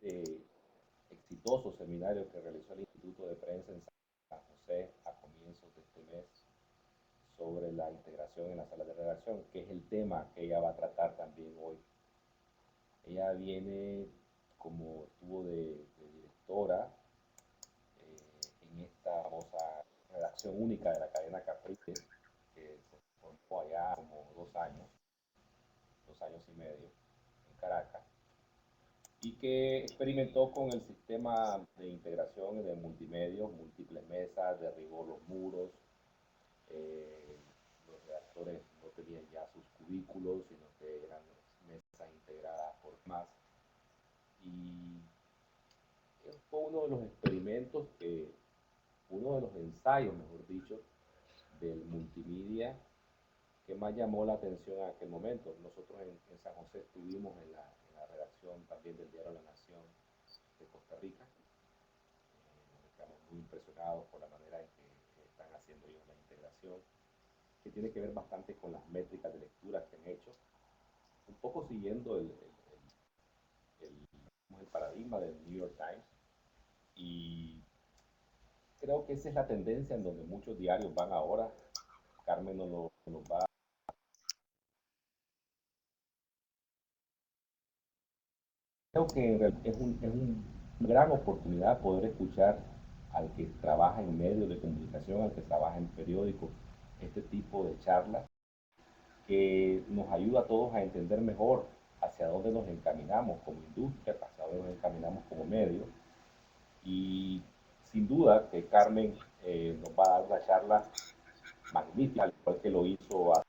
este exitoso seminario que realizó el Instituto de Prensa en San José a comienzos de este mes sobre la integración en la sala de redacción, que es el tema que ella va a tratar también hoy. Ella viene como estuvo de directora en esta famosa redacción única de la cadena Capriles, que se formó allá como 2 años y medio en Caracas, y que experimentó con el sistema de integración de multimedios, múltiples mesas, derribó los muros, eh, los redactores no tenían ya sus cubículos, sino que eran mesas integradas por más. Y fue uno de los experimentos uno de los ensayos, mejor dicho, del multimedia que más llamó la atención en aquel momento. Nosotros en San José estuvimos en la redacción también del diario La Nación de Costa Rica. Nos quedamos muy impresionados por la manera en que están haciendo ellos la integración, que tiene que ver bastante con las métricas de lectura que han hecho, un poco siguiendo el paradigma del New York Times. Y creo que esa es la tendencia en donde muchos diarios van ahora. Carmen nos va. Creo que en realidad una gran oportunidad poder escuchar al que trabaja en medios de comunicación, al que trabaja en periódicos, este tipo de charlas que nos ayuda a todos a entender mejor hacia dónde nos encaminamos como industria, hacia dónde nos encaminamos como medio. Y sin duda que Carmen nos va a dar una charla magnífica, al igual que lo hizo a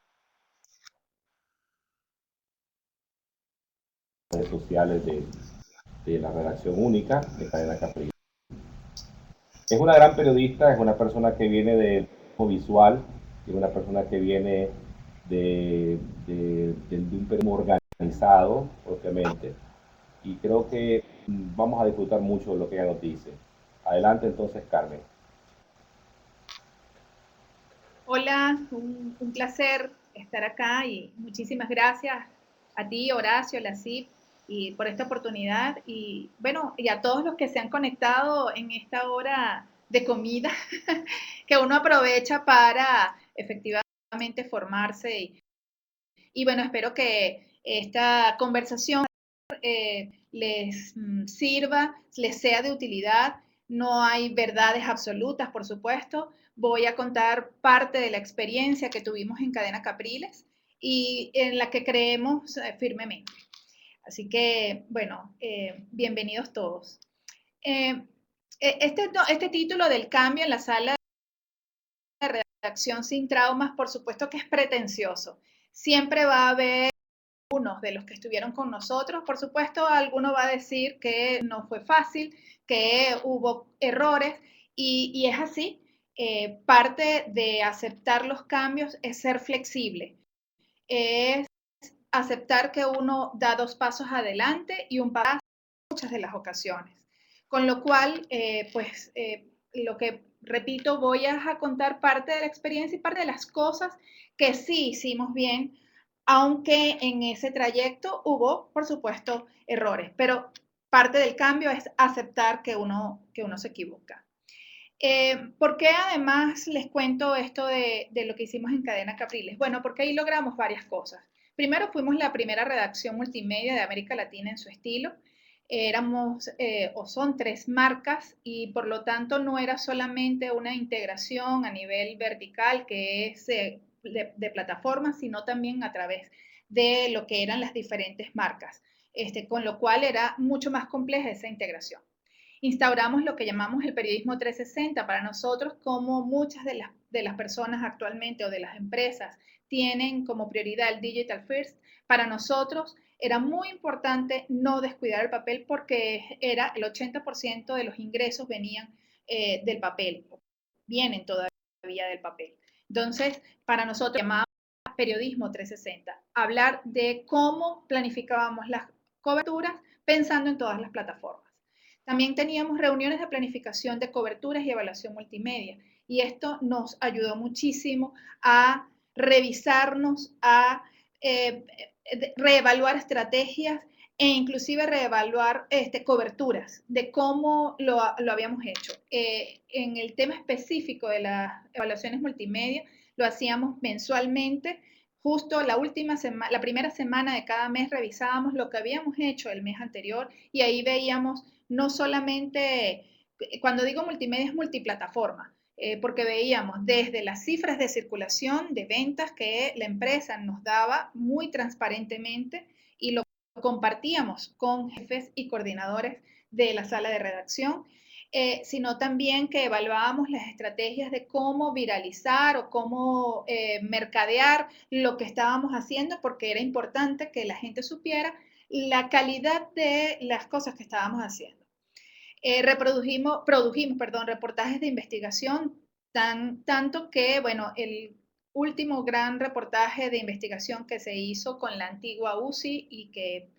redes sociales de la redacción única de Cadena Capriles. Es una gran periodista, es una persona que viene del visual, es una persona que viene de un periodismo organizado, propiamente, y creo que vamos a disfrutar mucho de lo que ella nos dice. Adelante entonces, Carmen. Hola, un placer estar acá y muchísimas gracias a ti, Horacio, la CIP, y por esta oportunidad. Y bueno, y a todos los que se han conectado en esta hora de comida, que uno aprovecha para efectivamente formarse. Y bueno, espero que esta conversación les sirva, les sea de utilidad. No hay verdades absolutas, por supuesto. Voy a contar parte de la experiencia que tuvimos en Cadena Capriles y en la que creemos firmemente. Así que, bueno, bienvenidos todos. Este título del cambio en la sala de redacción sin traumas, por supuesto que es pretencioso. Siempre va a haber unos de los que estuvieron con nosotros. Por supuesto, alguno va a decir que no fue fácil, que hubo errores, y es así. Parte de aceptar los cambios es ser flexible, es aceptar que uno da 2 pasos adelante y un paso en muchas de las ocasiones. Con lo cual, lo que repito, voy a contar parte de la experiencia y parte de las cosas que sí hicimos bien, aunque en ese trayecto hubo, por supuesto, errores, pero parte del cambio es aceptar que uno se equivoca. ¿Por qué además les cuento esto de lo que hicimos en Cadena Capriles? Bueno, porque ahí logramos varias cosas. Primero, fuimos la primera redacción multimedia de América Latina en su estilo. Éramos o son 3 marcas y por lo tanto no era solamente una integración a nivel vertical que es de plataformas, sino también a través de lo que eran las diferentes marcas, con lo cual era mucho más compleja esa integración. Instauramos lo que llamamos el periodismo 360 para nosotros, como muchas de las personas actualmente o de las empresas tienen como prioridad el digital first. Para nosotros era muy importante no descuidar el papel porque era el 80% de los ingresos venían del papel, vienen todavía del papel. Entonces, para nosotros llamamos periodismo 360, hablar de cómo planificábamos las coberturas pensando en todas las plataformas. También teníamos reuniones de planificación de coberturas y evaluación multimedia, y esto nos ayudó muchísimo a revisarnos, a reevaluar estrategias e inclusive reevaluar coberturas de cómo lo habíamos hecho. En el tema específico de las evaluaciones multimedia, lo hacíamos mensualmente. Justo la primera semana de cada mes revisábamos lo que habíamos hecho el mes anterior y ahí veíamos no solamente, cuando digo multimedia es multiplataforma, porque veíamos desde las cifras de circulación de ventas que la empresa nos daba muy transparentemente y lo compartíamos con jefes y coordinadores de la sala de redacción, sino también que evaluábamos las estrategias de cómo viralizar o cómo mercadear lo que estábamos haciendo, porque era importante que la gente supiera la calidad de las cosas que estábamos haciendo. Produjimos, reportajes de investigación, tanto que, bueno, el último gran reportaje de investigación que se hizo con la antigua UCI y que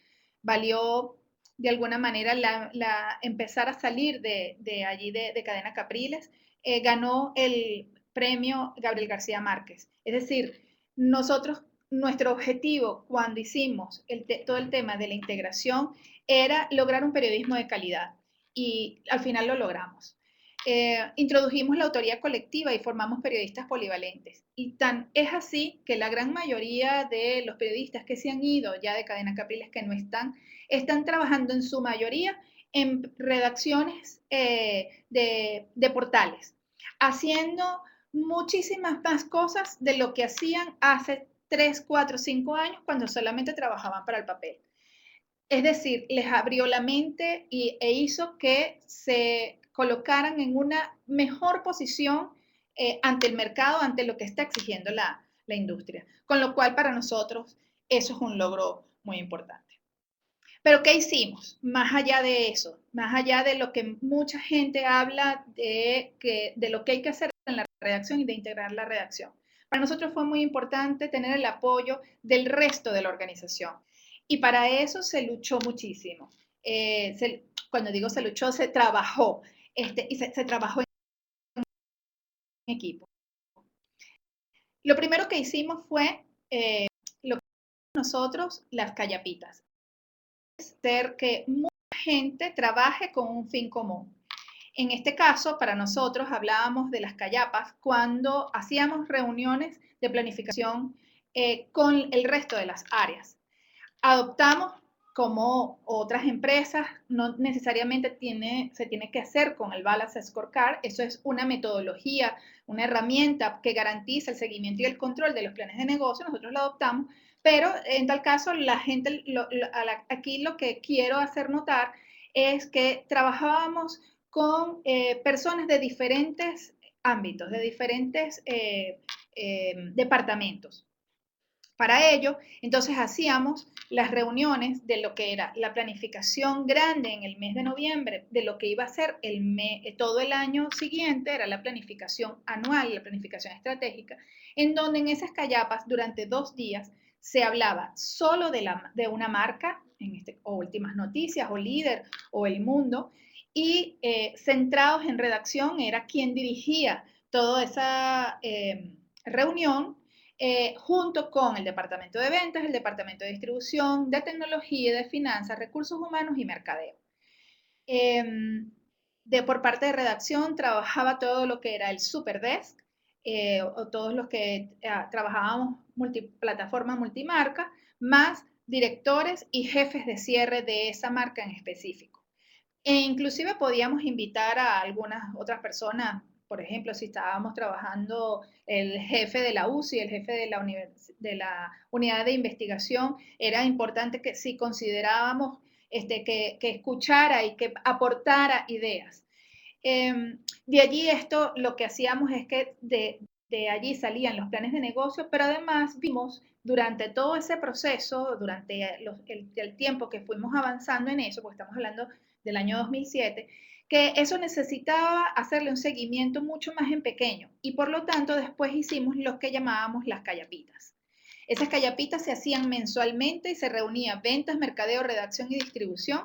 valió de alguna manera empezar a salir de allí de Cadena Capriles, ganó el premio Gabriel García Márquez. Es decir, nuestro objetivo cuando hicimos todo el tema de la integración era lograr un periodismo de calidad y al final lo logramos. Introdujimos la autoría colectiva y formamos periodistas polivalentes. Y tan es así que la gran mayoría de los periodistas que se han ido ya de Cadena Capriles, que no están trabajando en su mayoría en redacciones de portales, haciendo muchísimas más cosas de lo que hacían hace 3, 4, 5 años cuando solamente trabajaban para el papel. Es decir, les abrió la mente e hizo que se colocaran en una mejor posición ante el mercado, ante lo que está exigiendo la industria. Con lo cual, para nosotros, eso es un logro muy importante. Pero, ¿qué hicimos? Más allá de eso, más allá de lo que mucha gente habla de lo que hay que hacer en la redacción y de integrar la redacción. Para nosotros fue muy importante tener el apoyo del resto de la organización. Y para eso se luchó muchísimo. Cuando digo se luchó, se trabajó. Y se trabajó en equipo. Lo primero que hicimos fue lo que nosotros, las callapitas. Hacer que mucha gente trabaje con un fin común. En este caso, para nosotros hablábamos de las callapas cuando hacíamos reuniones de planificación con el resto de las áreas. Adoptamos, como otras empresas, no necesariamente se tiene que hacer con el Balance Scorecard. Eso es una metodología, una herramienta que garantiza el seguimiento y el control de los planes de negocio. Nosotros lo adoptamos, pero en tal caso, aquí lo que quiero hacer notar es que trabajábamos con personas de diferentes ámbitos, de diferentes departamentos. Para ello, entonces hacíamos las reuniones de lo que era la planificación grande en el mes de noviembre, de lo que iba a ser todo el año siguiente, era la planificación anual, la planificación estratégica, en donde en esas callapas durante 2 días se hablaba solo de una marca, o Últimas Noticias, o Líder, o El Mundo, y centrados en redacción era quien dirigía toda esa reunión, junto con el departamento de ventas, el departamento de distribución, de tecnología, de finanzas, recursos humanos y mercadeo. Por parte de redacción trabajaba todo lo que era el Superdesk, o todos los que trabajábamos plataforma multimarca, más directores y jefes de cierre de esa marca en específico. E inclusive podíamos invitar a algunas otras personas, por ejemplo, si estábamos trabajando el jefe de la UCI, el jefe de la unidad de investigación, era importante que si considerábamos que escuchara y que aportara ideas. De allí lo que hacíamos es que de allí salían los planes de negocio, pero además vimos durante todo ese proceso, durante el tiempo que fuimos avanzando en eso, porque estamos hablando del año 2007, que eso necesitaba hacerle un seguimiento mucho más en pequeño y por lo tanto después hicimos lo que llamábamos las callapitas. Esas callapitas se hacían mensualmente y se reunía ventas, mercadeo, redacción y distribución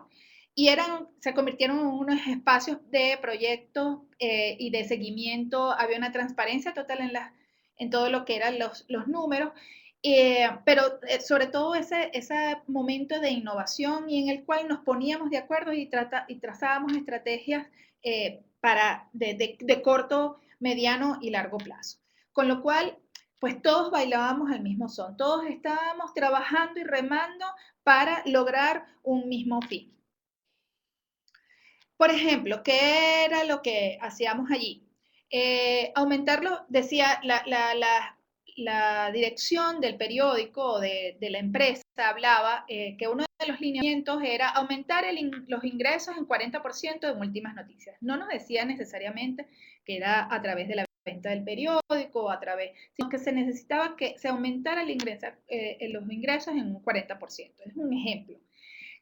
y se convirtieron en unos espacios de proyectos y de seguimiento. Había una transparencia total en todo lo que eran los números Pero sobre todo ese momento de innovación y en el cual nos poníamos de acuerdo y trazábamos estrategias de corto, mediano y largo plazo. Con lo cual, pues todos bailábamos al mismo son, todos estábamos trabajando y remando para lograr un mismo fin. Por ejemplo, ¿qué era lo que hacíamos allí? Aumentarlo, decía la dirección del periódico o de la empresa, hablaba que uno de los lineamientos era aumentar los ingresos en 40% en últimas noticias. No nos decía necesariamente que era a través de la venta del periódico o a través, sino que se necesitaba que se aumentara los ingresos en un 40%. Es un ejemplo.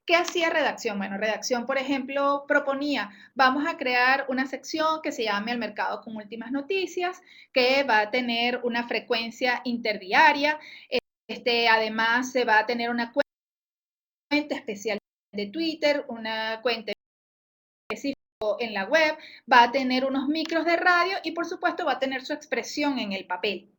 ¿Qué hacía redacción? Bueno, redacción, por ejemplo, proponía, vamos a crear una sección que se llame El Mercado con Últimas Noticias, que va a tener una frecuencia interdiaria. Además, se va a tener una cuenta especial de Twitter, una cuenta específica en la web, va a tener unos micros de radio y, por supuesto, va a tener su expresión en el papel.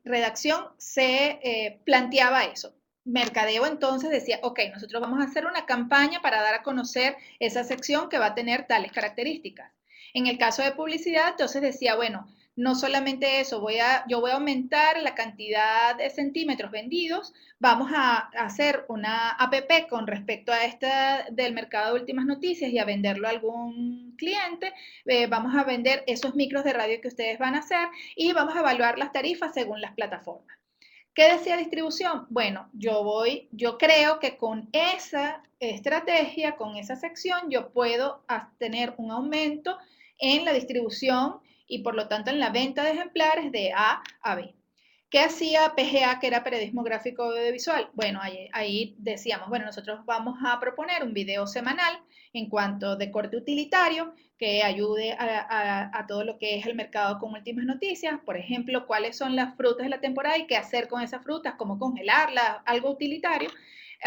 Redacción se planteaba eso. Mercadeo entonces decía, ok, nosotros vamos a hacer una campaña para dar a conocer esa sección que va a tener tales características. En el caso de publicidad, entonces decía, bueno, no solamente eso, yo voy a aumentar la cantidad de centímetros vendidos, vamos a hacer una app con respecto a esta del mercado de últimas noticias y a venderlo a algún cliente, vamos a vender esos micros de radio que ustedes van a hacer y vamos a evaluar las tarifas según las plataformas. ¿Qué decía distribución? Bueno, yo creo que con esa estrategia, con esa sección, yo puedo tener un aumento en la distribución y por lo tanto en la venta de ejemplares de A a B. ¿Qué hacía PGA, que era periodismo gráfico audiovisual? Bueno, ahí decíamos, bueno, nosotros vamos a proponer un video semanal en cuanto de corte utilitario que ayude a todo lo que es el mercado con últimas noticias. Por ejemplo, cuáles son las frutas de la temporada y qué hacer con esas frutas, cómo congelarlas, algo utilitario.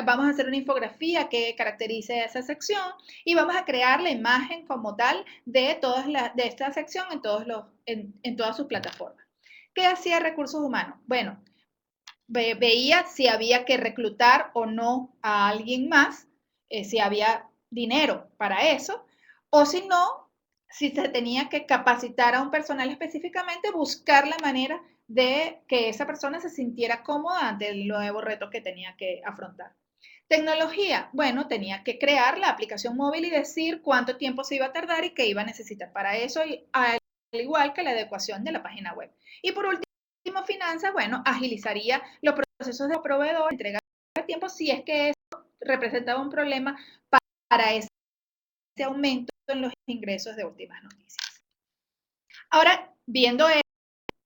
Vamos a hacer una infografía que caracterice esa sección y vamos a crear la imagen como tal de esta sección en todas sus plataformas. ¿Qué hacía recursos humanos? Bueno, veía si había que reclutar o no a alguien más, si había dinero para eso, o si no, si se tenía que capacitar a un personal específicamente, buscar la manera de que esa persona se sintiera cómoda ante el nuevo reto que tenía que afrontar. Tecnología, bueno, tenía que crear la aplicación móvil y decir cuánto tiempo se iba a tardar y qué iba a necesitar para eso, al igual que la adecuación de la página web. Y por último, finanzas, bueno, agilizaría los procesos de proveedor, entrega de tiempo, si es que eso representaba un problema para ese aumento en los ingresos de últimas noticias. Ahora, viendo esto,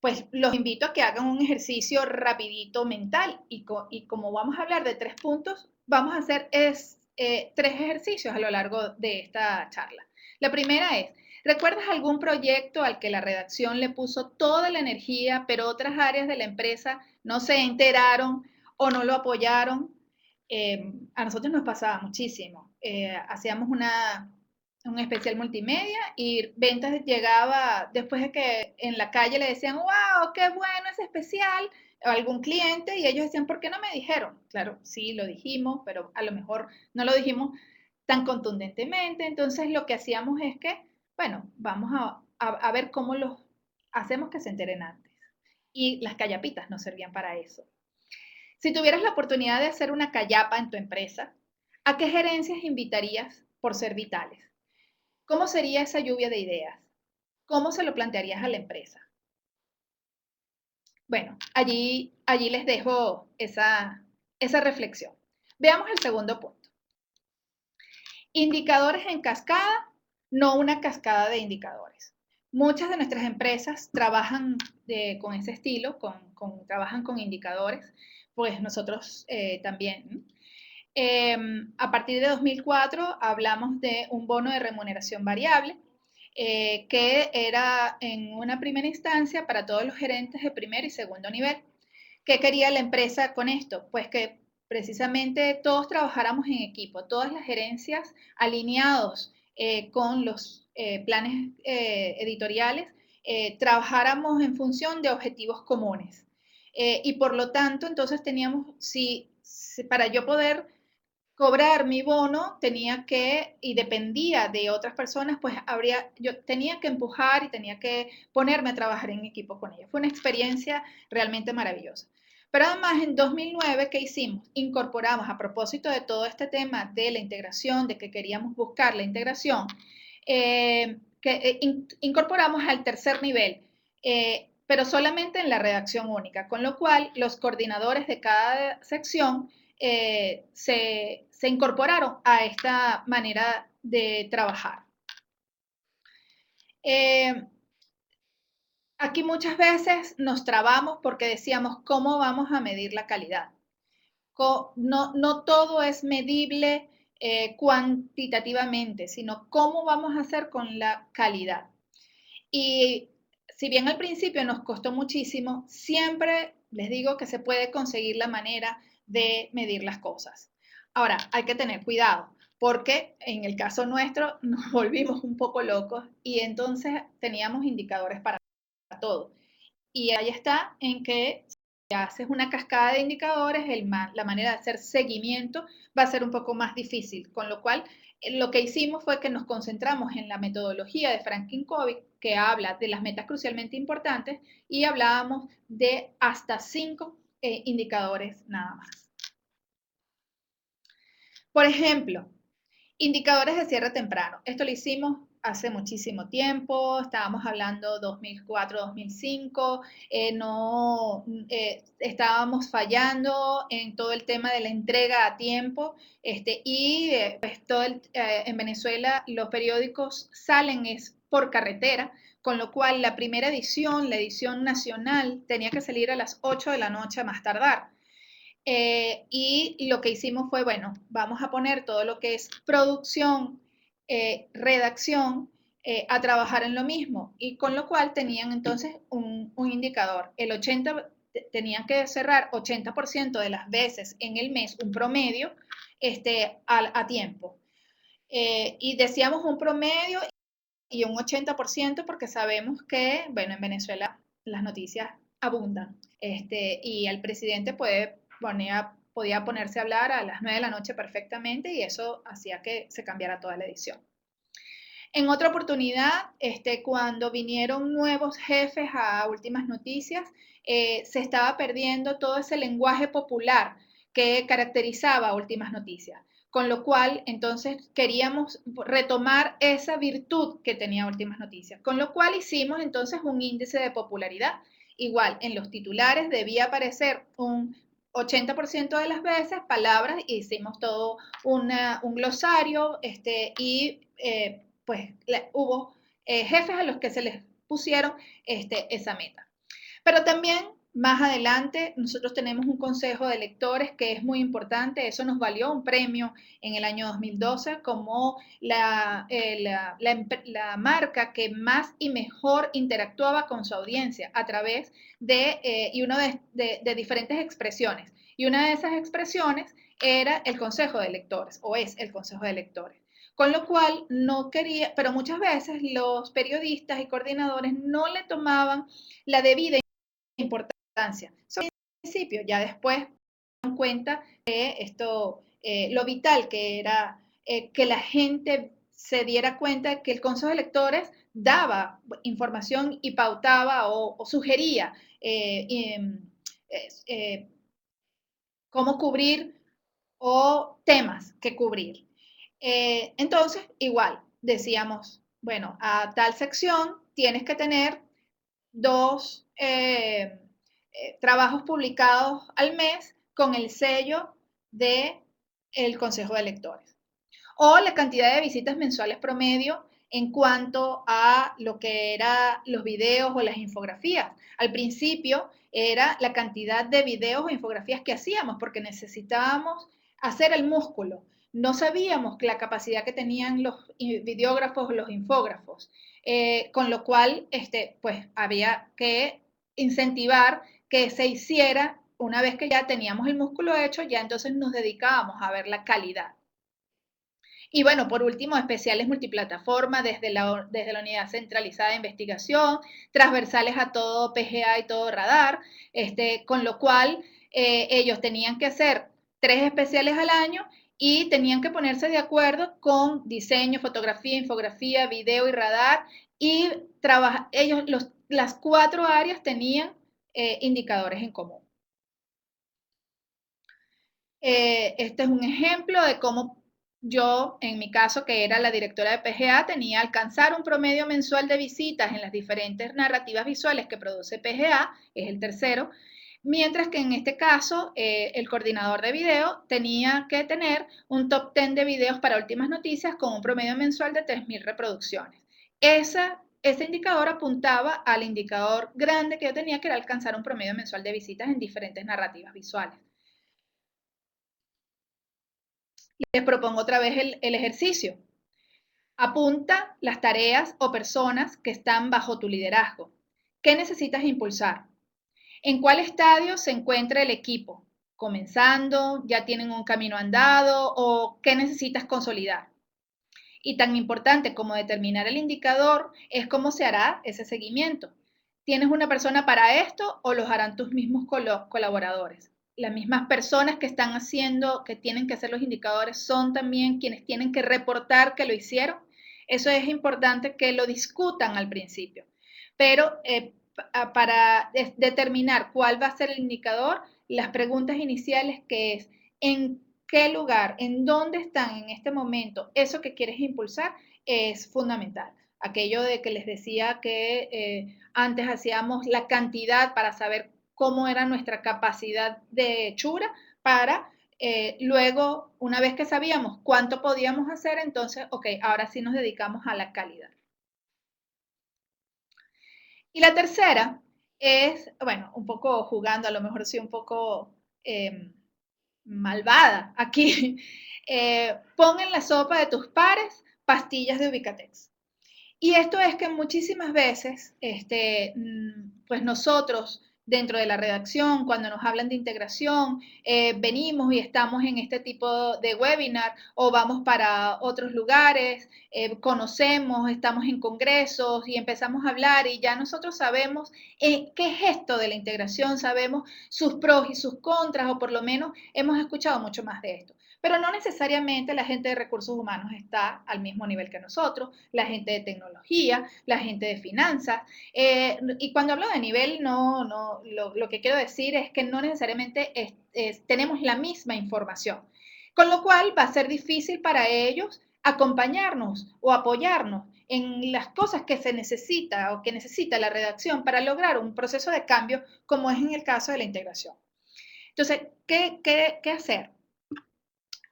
pues los invito a que hagan un ejercicio rapidito mental y como vamos a hablar de 3 puntos, vamos a hacer 3 ejercicios a lo largo de esta charla. La primera es, ¿recuerdas algún proyecto al que la redacción le puso toda la energía, pero otras áreas de la empresa no se enteraron o no lo apoyaron? A nosotros nos pasaba muchísimo. Hacíamos un especial multimedia y ventas llegaba después de que en la calle le decían, wow, qué bueno ese especial, a algún cliente y ellos decían, ¿por qué no me dijeron? Claro, sí, lo dijimos, pero a lo mejor no lo dijimos tan contundentemente. Entonces lo que hacíamos es que, bueno, vamos a ver cómo los hacemos que se enteren antes. Y las callapitas nos servían para eso. Si tuvieras la oportunidad de hacer una callapa en tu empresa, ¿a qué gerencias invitarías por ser vitales? ¿Cómo sería esa lluvia de ideas? ¿Cómo se lo plantearías a la empresa? Bueno, allí les dejo esa reflexión. Veamos el segundo punto. Indicadores en cascada, no una cascada de indicadores. Muchas de nuestras empresas trabajan con ese estilo, trabajan con indicadores, pues nosotros también. A partir de 2004 hablamos de un bono de remuneración variable, que era en una primera instancia para todos los gerentes de primer y segundo nivel. ¿Qué quería la empresa con esto? Pues que precisamente todos trabajáramos en equipo, todas las gerencias alineados con los planes editoriales, trabajáramos en función de objetivos comunes. y por lo tanto, entonces teníamos, para yo poder cobrar mi bono tenía que, y dependía de otras personas, pues yo tenía que empujar y tenía que ponerme a trabajar en equipo con ellos. Fue una experiencia realmente maravillosa. Pero además en 2009, ¿qué hicimos? Incorporamos, a propósito de todo este tema de la integración, de que queríamos buscar la integración, incorporamos al tercer nivel, pero solamente en la redacción única, con lo cual los coordinadores de cada sección se incorporaron a esta manera de trabajar. Aquí muchas veces nos trabamos porque decíamos, ¿cómo vamos a medir la calidad? No todo es medible cuantitativamente, sino cómo vamos a hacer con la calidad. Y si bien al principio nos costó muchísimo, siempre les digo que se puede conseguir la manera de medir las cosas. Ahora, hay que tener cuidado, porque en el caso nuestro nos volvimos un poco locos y entonces teníamos indicadores para todo. Y ahí está en que si haces una cascada de indicadores, la manera de hacer seguimiento va a ser un poco más difícil, con lo cual lo que hicimos fue que nos concentramos en la metodología de Franklin-Covey, que habla de las metas crucialmente importantes, y hablábamos de hasta 5 indicadores nada más. Por ejemplo, indicadores de cierre temprano. Esto lo hicimos hace muchísimo tiempo, estábamos hablando 2004-2005, estábamos fallando en todo el tema de la entrega a tiempo, y pues en Venezuela los periódicos salen es por carretera, con lo cual la primera edición, la edición nacional, tenía que salir a las 8 de la noche a más tardar. Y lo que hicimos fue, bueno, vamos a poner todo lo que es producción, redacción, a trabajar en lo mismo. Y con lo cual tenían entonces un indicador. Tenían que cerrar 80% de las veces en el mes, un promedio, a tiempo. Y decíamos un promedio y un 80% porque sabemos que, bueno, en Venezuela las noticias abundan. Y el presidente podía ponerse a hablar a las 9 de la noche perfectamente y eso hacía que se cambiara toda la edición. En otra oportunidad, cuando vinieron nuevos jefes a Últimas Noticias, se estaba perdiendo todo ese lenguaje popular que caracterizaba Últimas Noticias, con lo cual entonces queríamos retomar esa virtud que tenía Últimas Noticias, con lo cual hicimos entonces un índice de popularidad. Igual, en los titulares debía aparecer un 80% de las veces palabras, y hicimos todo un glosario, y pues hubo jefes a los que se les pusieron esa meta. Pero también más adelante nosotros tenemos un consejo de lectores que es muy importante, eso nos valió un premio en el año 2012 como la marca que más y mejor interactuaba con su audiencia a través de diferentes expresiones. Y una de esas expresiones era el consejo de lectores, o es el consejo de lectores. Con lo cual no quería, pero muchas veces los periodistas y coordinadores no le tomaban la debida importancia. Al principio, ya después se dan cuenta de esto, lo vital que era que la gente se diera cuenta de que el Consejo de Lectores daba información y pautaba o sugería cómo cubrir o temas que cubrir. Entonces, igual, decíamos, bueno, a tal sección tienes que tener 2 trabajos publicados al mes con el sello del Consejo de Lectores. O la cantidad de visitas mensuales promedio en cuanto a lo que eran los videos o las infografías. Al principio era la cantidad de videos o infografías que hacíamos porque necesitábamos hacer el músculo. No sabíamos la capacidad que tenían los videógrafos o los infógrafos, con lo cual pues había que incentivar que se hiciera. Una vez que ya teníamos el músculo hecho, ya entonces nos dedicábamos a ver la calidad. Y bueno, por último, especiales multiplataforma desde la Unidad Centralizada de Investigación, transversales a todo PGA y todo radar, con lo cual ellos tenían que hacer 3 especiales al año y tenían que ponerse de acuerdo con diseño, fotografía, infografía, video y radar, y las 4 áreas tenían indicadores en común. Este es un ejemplo de cómo yo, en mi caso, que era la directora de PGA, tenía que alcanzar un promedio mensual de visitas en las diferentes narrativas visuales que produce PGA, es el tercero, mientras que en este caso el coordinador de video tenía que tener un top 10 de videos para últimas noticias con un promedio mensual de 3.000 reproducciones. Ese indicador apuntaba al indicador grande que yo tenía, que era alcanzar un promedio mensual de visitas en diferentes narrativas visuales. Les propongo otra vez el ejercicio. Apunta las tareas o personas que están bajo tu liderazgo. ¿Qué necesitas impulsar? ¿En cuál estadio se encuentra el equipo? ¿Comenzando? ¿Ya tienen un camino andado? ¿O qué necesitas consolidar? Y tan importante como determinar el indicador es cómo se hará ese seguimiento. ¿Tienes una persona para esto o los harán tus mismos colaboradores? Las mismas personas que están haciendo, que tienen que hacer los indicadores, son también quienes tienen que reportar que lo hicieron. Eso es importante que lo discutan al principio. Pero para determinar cuál va a ser el indicador, las preguntas iniciales que es, ¿en qué lugar, en dónde están en este momento eso que quieres impulsar? Es fundamental. Aquello de que les decía que antes hacíamos la cantidad para saber cómo era nuestra capacidad de hechura, para luego, una vez que sabíamos cuánto podíamos hacer, entonces, ok, ahora sí nos dedicamos a la calidad. Y la tercera es, bueno, un poco jugando, a lo mejor sí un poco malvada aquí. Pon en la sopa de tus pares pastillas de Ubicatex. Y esto es que muchísimas veces, pues nosotros dentro de la redacción, cuando nos hablan de integración, venimos y estamos en este tipo de webinar o vamos para otros lugares, conocemos, estamos en congresos y empezamos a hablar y ya nosotros sabemos qué es esto de la integración, sabemos sus pros y sus contras, o por lo menos hemos escuchado mucho más de esto. Pero no necesariamente la gente de recursos humanos está al mismo nivel que nosotros, la gente de tecnología, la gente de finanzas. Y cuando hablo de nivel, lo que quiero decir es que no necesariamente tenemos la misma información. Con lo cual va a ser difícil para ellos acompañarnos o apoyarnos en las cosas que se necesita o que necesita la redacción para lograr un proceso de cambio, como es en el caso de la integración. Entonces, ¿qué hacer?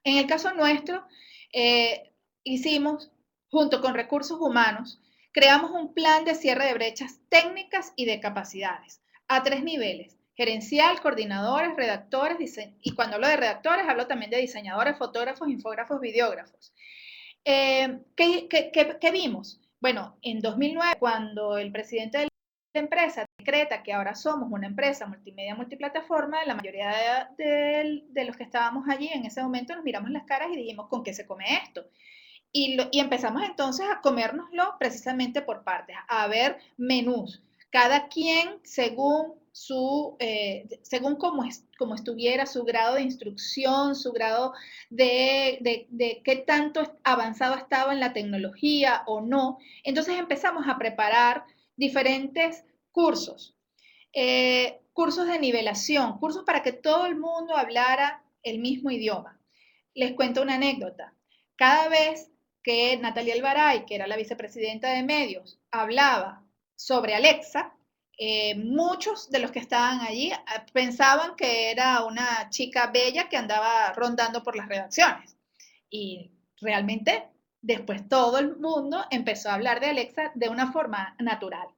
En el caso nuestro, hicimos, junto con recursos humanos, creamos un plan de cierre de brechas técnicas y de capacidades a 3 niveles: gerencial, coordinadores, redactores, y cuando hablo de redactores, hablo también de diseñadores, fotógrafos, infógrafos, videógrafos. ¿Qué vimos? Bueno, en 2009, cuando el presidente de la empresa decreta que ahora somos una empresa multimedia multiplataforma, la mayoría de los que estábamos allí en ese momento nos miramos las caras y dijimos, ¿con qué se come esto? Y empezamos entonces a comérnoslo precisamente por partes, a ver menús, cada quien según como estuviera, su grado de instrucción, su grado de qué tanto avanzado estaba en la tecnología o no. Entonces empezamos a preparar diferentes cursos, cursos de nivelación, cursos para que todo el mundo hablara el mismo idioma. Les cuento una anécdota. Cada vez que Natalia Alvaray, que era la vicepresidenta de medios, hablaba sobre Alexa, muchos de los que estaban allí pensaban que era una chica bella que andaba rondando por las redacciones. Y realmente después todo el mundo empezó a hablar de Alexa de una forma natural.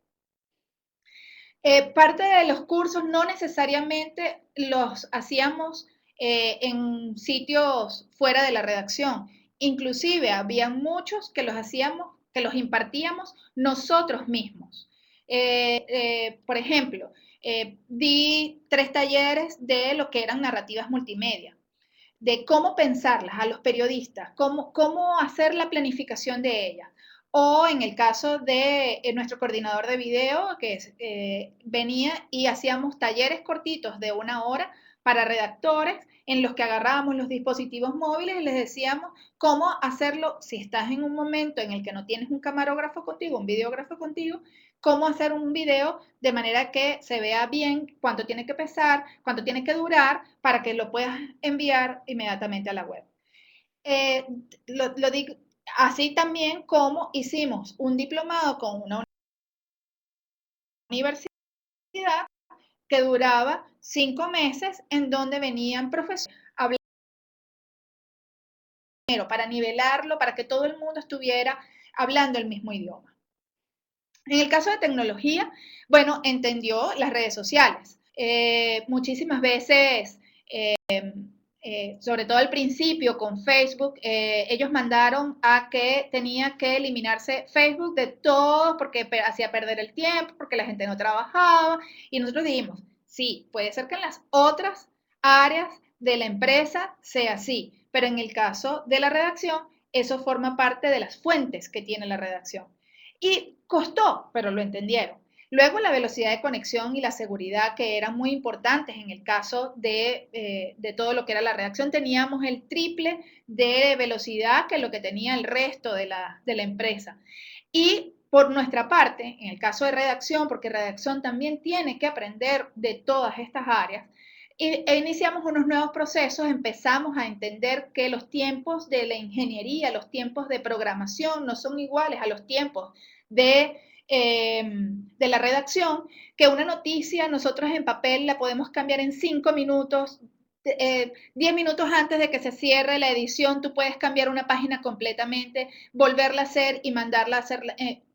Parte de los cursos no necesariamente los hacíamos en sitios fuera de la redacción. Inclusive había muchos que los hacíamos, que los impartíamos nosotros mismos. Por ejemplo, di 3 talleres de lo que eran narrativas multimedia. de cómo pensarlas a los periodistas, cómo hacer la planificación de ellas. O en el caso de nuestro coordinador de video, que venía y hacíamos talleres cortitos de 1 hora para redactores en los que agarrábamos los dispositivos móviles y les decíamos cómo hacerlo si estás en un momento en el que no tienes un camarógrafo contigo, un videógrafo contigo, cómo hacer un video de manera que se vea bien, cuánto tiene que pesar, cuánto tiene que durar, para que lo puedas enviar inmediatamente a la web. Eh, lo digo así también como hicimos un diplomado con una universidad que duraba 5 meses, en donde venían profesores hablando para nivelarlo, para que todo el mundo estuviera hablando el mismo idioma. En el caso de tecnología, bueno, entendió las redes sociales. Muchísimas veces, sobre todo al principio con Facebook, ellos mandaron a que tenía que eliminarse Facebook de todo porque hacía perder el tiempo, porque la gente no trabajaba. Y nosotros dijimos, sí, puede ser que en las otras áreas de la empresa sea así, pero en el caso de la redacción, eso forma parte de las fuentes que tiene la redacción. Y costó, pero lo entendieron. Luego la velocidad de conexión y la seguridad, que eran muy importantes en el caso de todo lo que era la redacción. Teníamos el triple de velocidad que lo que tenía el resto de la empresa. Y por nuestra parte, en el caso de redacción, porque redacción también tiene que aprender de todas estas áreas, iniciamos unos nuevos procesos, empezamos a entender que los tiempos de la ingeniería, los tiempos de programación no son iguales a los tiempos de la redacción, que una noticia nosotros en papel la podemos cambiar en 5 minutos, 10 minutos antes de que se cierre la edición, tú puedes cambiar una página completamente, volverla a hacer y mandarla a hacer,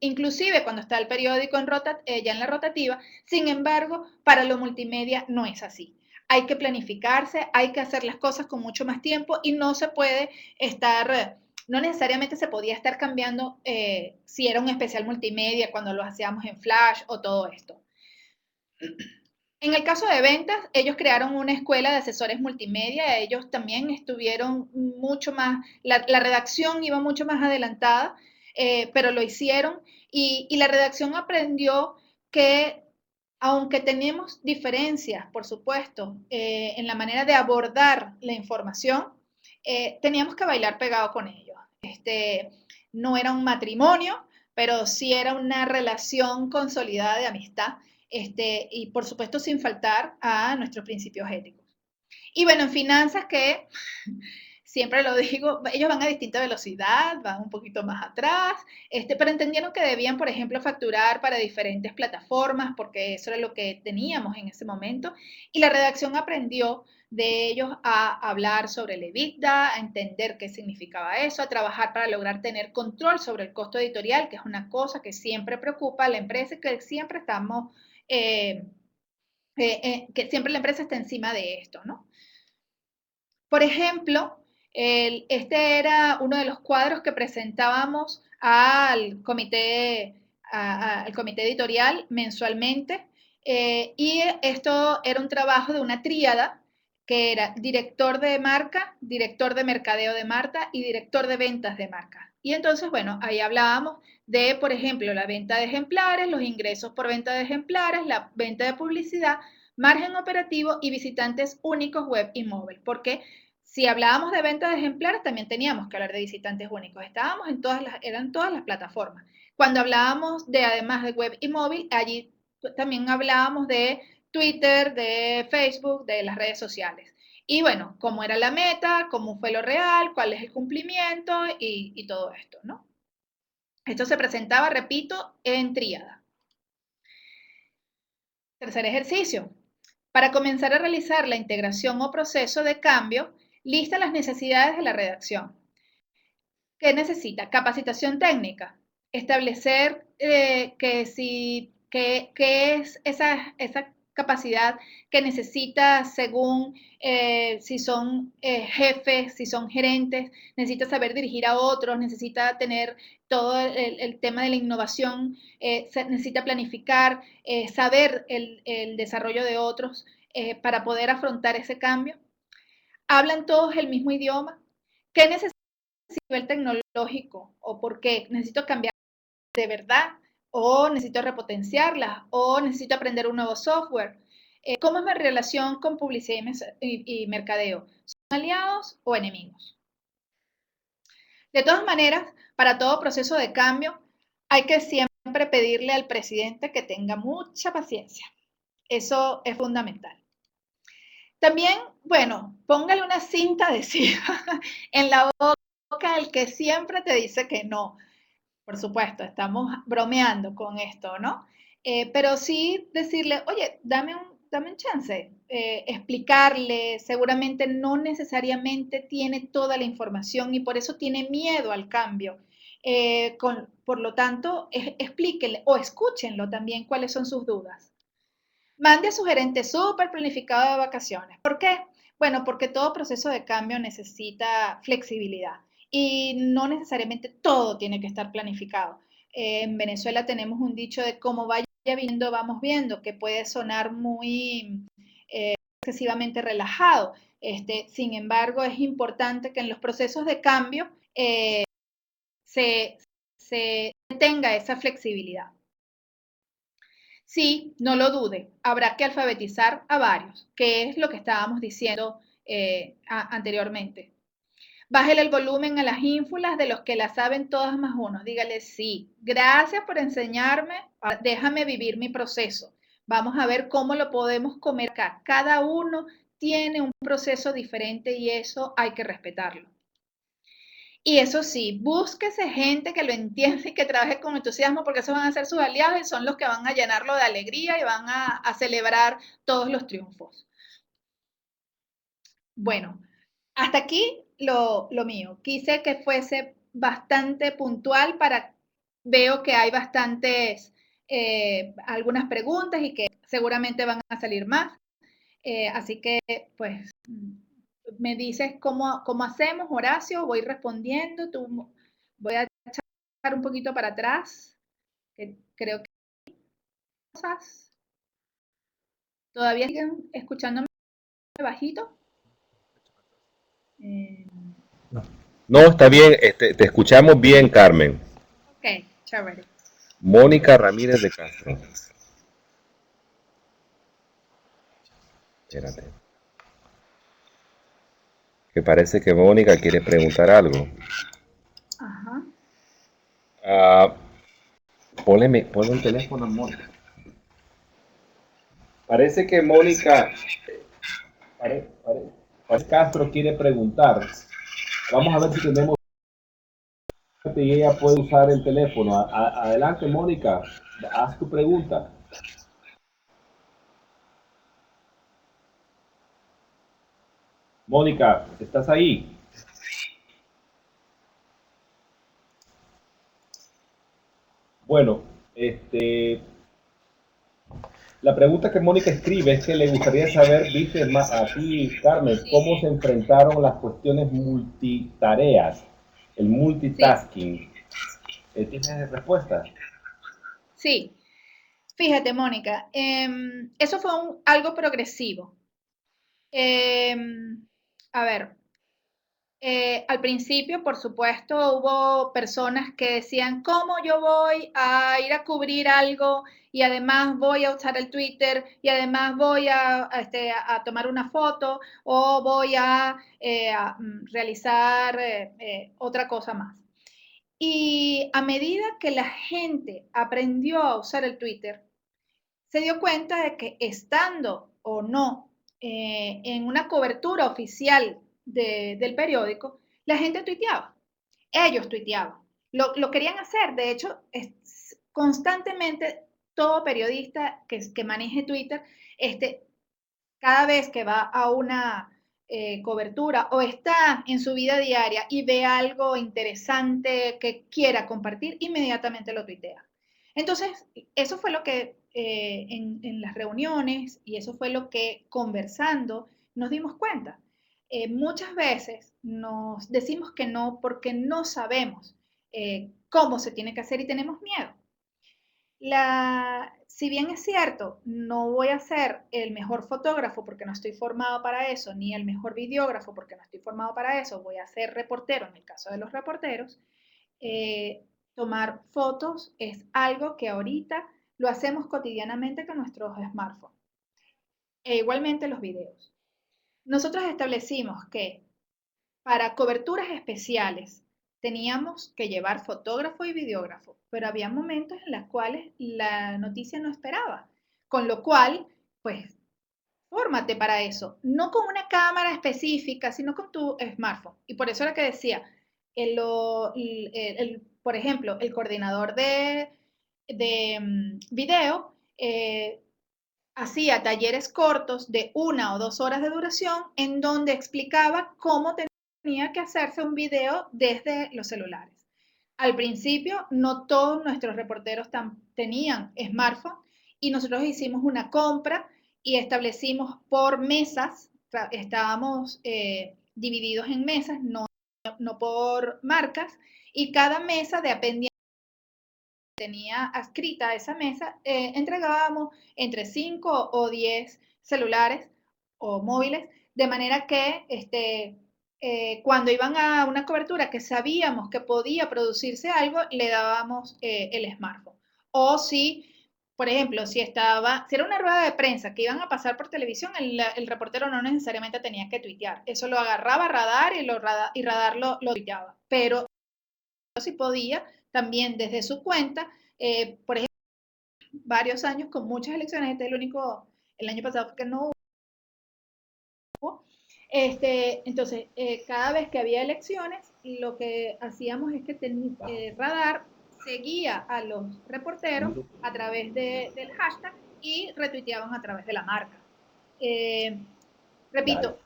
inclusive cuando está el periódico ya en la rotativa. Sin embargo, para lo multimedia no es así. Hay que planificarse, hay que hacer las cosas con mucho más tiempo y no se puede estar, no necesariamente se podía estar cambiando si era un especial multimedia cuando lo hacíamos en Flash o todo esto. En el caso de ventas, ellos crearon una escuela de asesores multimedia, ellos también estuvieron mucho más, la redacción iba mucho más adelantada, pero lo hicieron y la redacción aprendió que aunque tenemos diferencias, por supuesto, en la manera de abordar la información, teníamos que bailar pegado con ellos. No era un matrimonio, pero sí era una relación consolidada de amistad, y por supuesto sin faltar a nuestros principios éticos. Y bueno, en finanzas, que siempre lo digo, ellos van a distinta velocidad, van un poquito más atrás, pero entendieron que debían, por ejemplo, facturar para diferentes plataformas, porque eso era lo que teníamos en ese momento, y la redacción aprendió de ellos a hablar sobre el EBITDA, a entender qué significaba eso, a trabajar para lograr tener control sobre el costo editorial, que es una cosa que siempre preocupa a la empresa y que siempre estamos, que siempre la empresa está encima de esto, ¿no? Por ejemplo, este era uno de los cuadros que presentábamos al comité editorial mensualmente, y esto era un trabajo de una tríada que era director de marca, director de mercadeo de marca y director de ventas de marca. Y entonces, bueno, ahí hablábamos de, por ejemplo, la venta de ejemplares, los ingresos por venta de ejemplares, la venta de publicidad, margen operativo y visitantes únicos web y móvil, porque si hablábamos de venta de ejemplares, también teníamos que hablar de visitantes únicos. Estábamos eran todas las plataformas. Cuando hablábamos de, además de web y móvil, allí también hablábamos de Twitter, de Facebook, de las redes sociales. Y bueno, cómo era la meta, cómo fue lo real, cuál es el cumplimiento y todo esto, ¿no? Esto se presentaba, repito, en tríada. Tercer ejercicio. Para comenzar a realizar la integración o proceso de cambio, lista las necesidades de la redacción. ¿Qué necesita? Capacitación técnica. Establecer qué es esa capacidad que necesita según si son jefes, si son gerentes, necesita saber dirigir a otros, necesita tener todo el tema de la innovación, necesita planificar, saber el desarrollo de otros para poder afrontar ese cambio. ¿Hablan todos el mismo idioma? ¿Qué necesito a nivel tecnológico? ¿O por qué? ¿Necesito cambiar de verdad? ¿O necesito repotenciarla? ¿O necesito aprender un nuevo software? ¿Cómo es mi relación con publicidad y mercadeo? ¿Son aliados o enemigos? De todas maneras, para todo proceso de cambio, hay que siempre pedirle al presidente que tenga mucha paciencia. Eso es fundamental. También, bueno, póngale una cinta adhesiva en la boca al que siempre te dice que no. Por supuesto, estamos bromeando con esto, ¿no? Pero sí decirle, oye, dame un chance, explicarle, seguramente no necesariamente tiene toda la información y por eso tiene miedo al cambio. Por lo tanto, explíquenle o escúchenlo también cuáles son sus dudas. Mande a su gerente súper planificado de vacaciones. ¿Por qué? Bueno, porque todo proceso de cambio necesita flexibilidad y no necesariamente todo tiene que estar planificado. En Venezuela tenemos un dicho de cómo vaya viendo, vamos viendo, que puede sonar muy excesivamente relajado. Sin embargo, es importante que en los procesos de cambio se, se tenga esa flexibilidad. Sí, no lo dude, habrá que alfabetizar a varios, que es lo que estábamos diciendo anteriormente. Bájele el volumen a las ínfulas de los que la saben todas más uno. Dígale, sí, gracias por enseñarme, déjame vivir mi proceso. Vamos a ver cómo lo podemos comer acá. Cada uno tiene un proceso diferente y eso hay que respetarlo. Y eso sí, búsquese gente que lo entienda y que trabaje con entusiasmo, porque esos van a ser sus aliados y son los que van a llenarlo de alegría y van a celebrar todos los triunfos. Bueno, hasta aquí lo mío. Quise que fuese bastante puntual para, veo que hay bastantes, algunas preguntas y que seguramente van a salir más. Así que, pues, me dices cómo hacemos, Horacio, voy respondiendo, voy a echar un poquito para atrás, que creo que cosas todavía siguen escuchándome bajito. No, está bien, te escuchamos bien, Carmen. Ok, chévere. Mónica Ramírez de Castro. Espérate. Que parece que Mónica quiere preguntar algo. Ajá. Ah, ponle el teléfono a Mónica. Parece que Mónica, parece Castro quiere preguntar. Vamos a ver si tenemos y ella puede usar el teléfono. Adelante, Mónica, haz tu pregunta. Mónica, ¿estás ahí? Bueno, la pregunta que Mónica escribe es que le gustaría saber, dice a ti, Carmen, cómo se enfrentaron las cuestiones multitareas, el multitasking. ¿Tienes respuesta? Sí, fíjate, Mónica, eso fue algo progresivo. A ver, al principio, por supuesto, hubo personas que decían, ¿cómo yo voy a ir a cubrir algo y además voy a usar el Twitter y además voy a tomar una foto o voy a realizar otra cosa más? Y a medida que la gente aprendió a usar el Twitter, se dio cuenta de que estando o no en una cobertura oficial del periódico, la gente tuiteaba, ellos tuiteaban, lo querían hacer, de hecho, constantemente todo periodista que maneje Twitter, cada vez que va a una cobertura o está en su vida diaria y ve algo interesante que quiera compartir, inmediatamente lo tuitea. Entonces, eso fue lo que en las reuniones y eso fue lo que conversando nos dimos cuenta. Muchas veces nos decimos que no porque no sabemos cómo se tiene que hacer y tenemos miedo. Si bien es cierto, no voy a ser el mejor fotógrafo porque no estoy formado para eso, ni el mejor videógrafo porque no estoy formado para eso, voy a ser reportero en el caso de los reporteros. Tomar fotos es algo que ahorita lo hacemos cotidianamente con nuestros smartphones. E igualmente los videos. Nosotros establecimos que para coberturas especiales teníamos que llevar fotógrafo y videógrafo, pero había momentos en los cuales la noticia no esperaba, con lo cual, pues, fórmate para eso, no con una cámara específica, sino con tu smartphone. Y por eso era que decía, por ejemplo, el coordinador de video hacía talleres cortos de 1 o 2 horas de duración en donde explicaba cómo tenía que hacerse un video desde los celulares. Al principio, no todos nuestros reporteros tenían smartphone y nosotros hicimos una compra y establecimos por mesas, estábamos divididos en mesas, no por marcas, y cada mesa, dependiendo tenía adscrita a esa mesa, entregábamos entre 5 o 10 celulares o móviles, de manera que cuando iban a una cobertura que sabíamos que podía producirse algo, le dábamos el smartphone. O si, por ejemplo, si era una rueda de prensa que iban a pasar por televisión, el reportero no necesariamente tenía que tuitear. Eso lo agarraba Radar y Radar lo tuiteaba. Pero sí podía también desde su cuenta, por ejemplo, varios años con muchas elecciones, este es el único, el año pasado que no hubo, entonces cada vez que había elecciones, lo que hacíamos es que Radar seguía a los reporteros a través del hashtag y retuiteaban a través de la marca. Repito,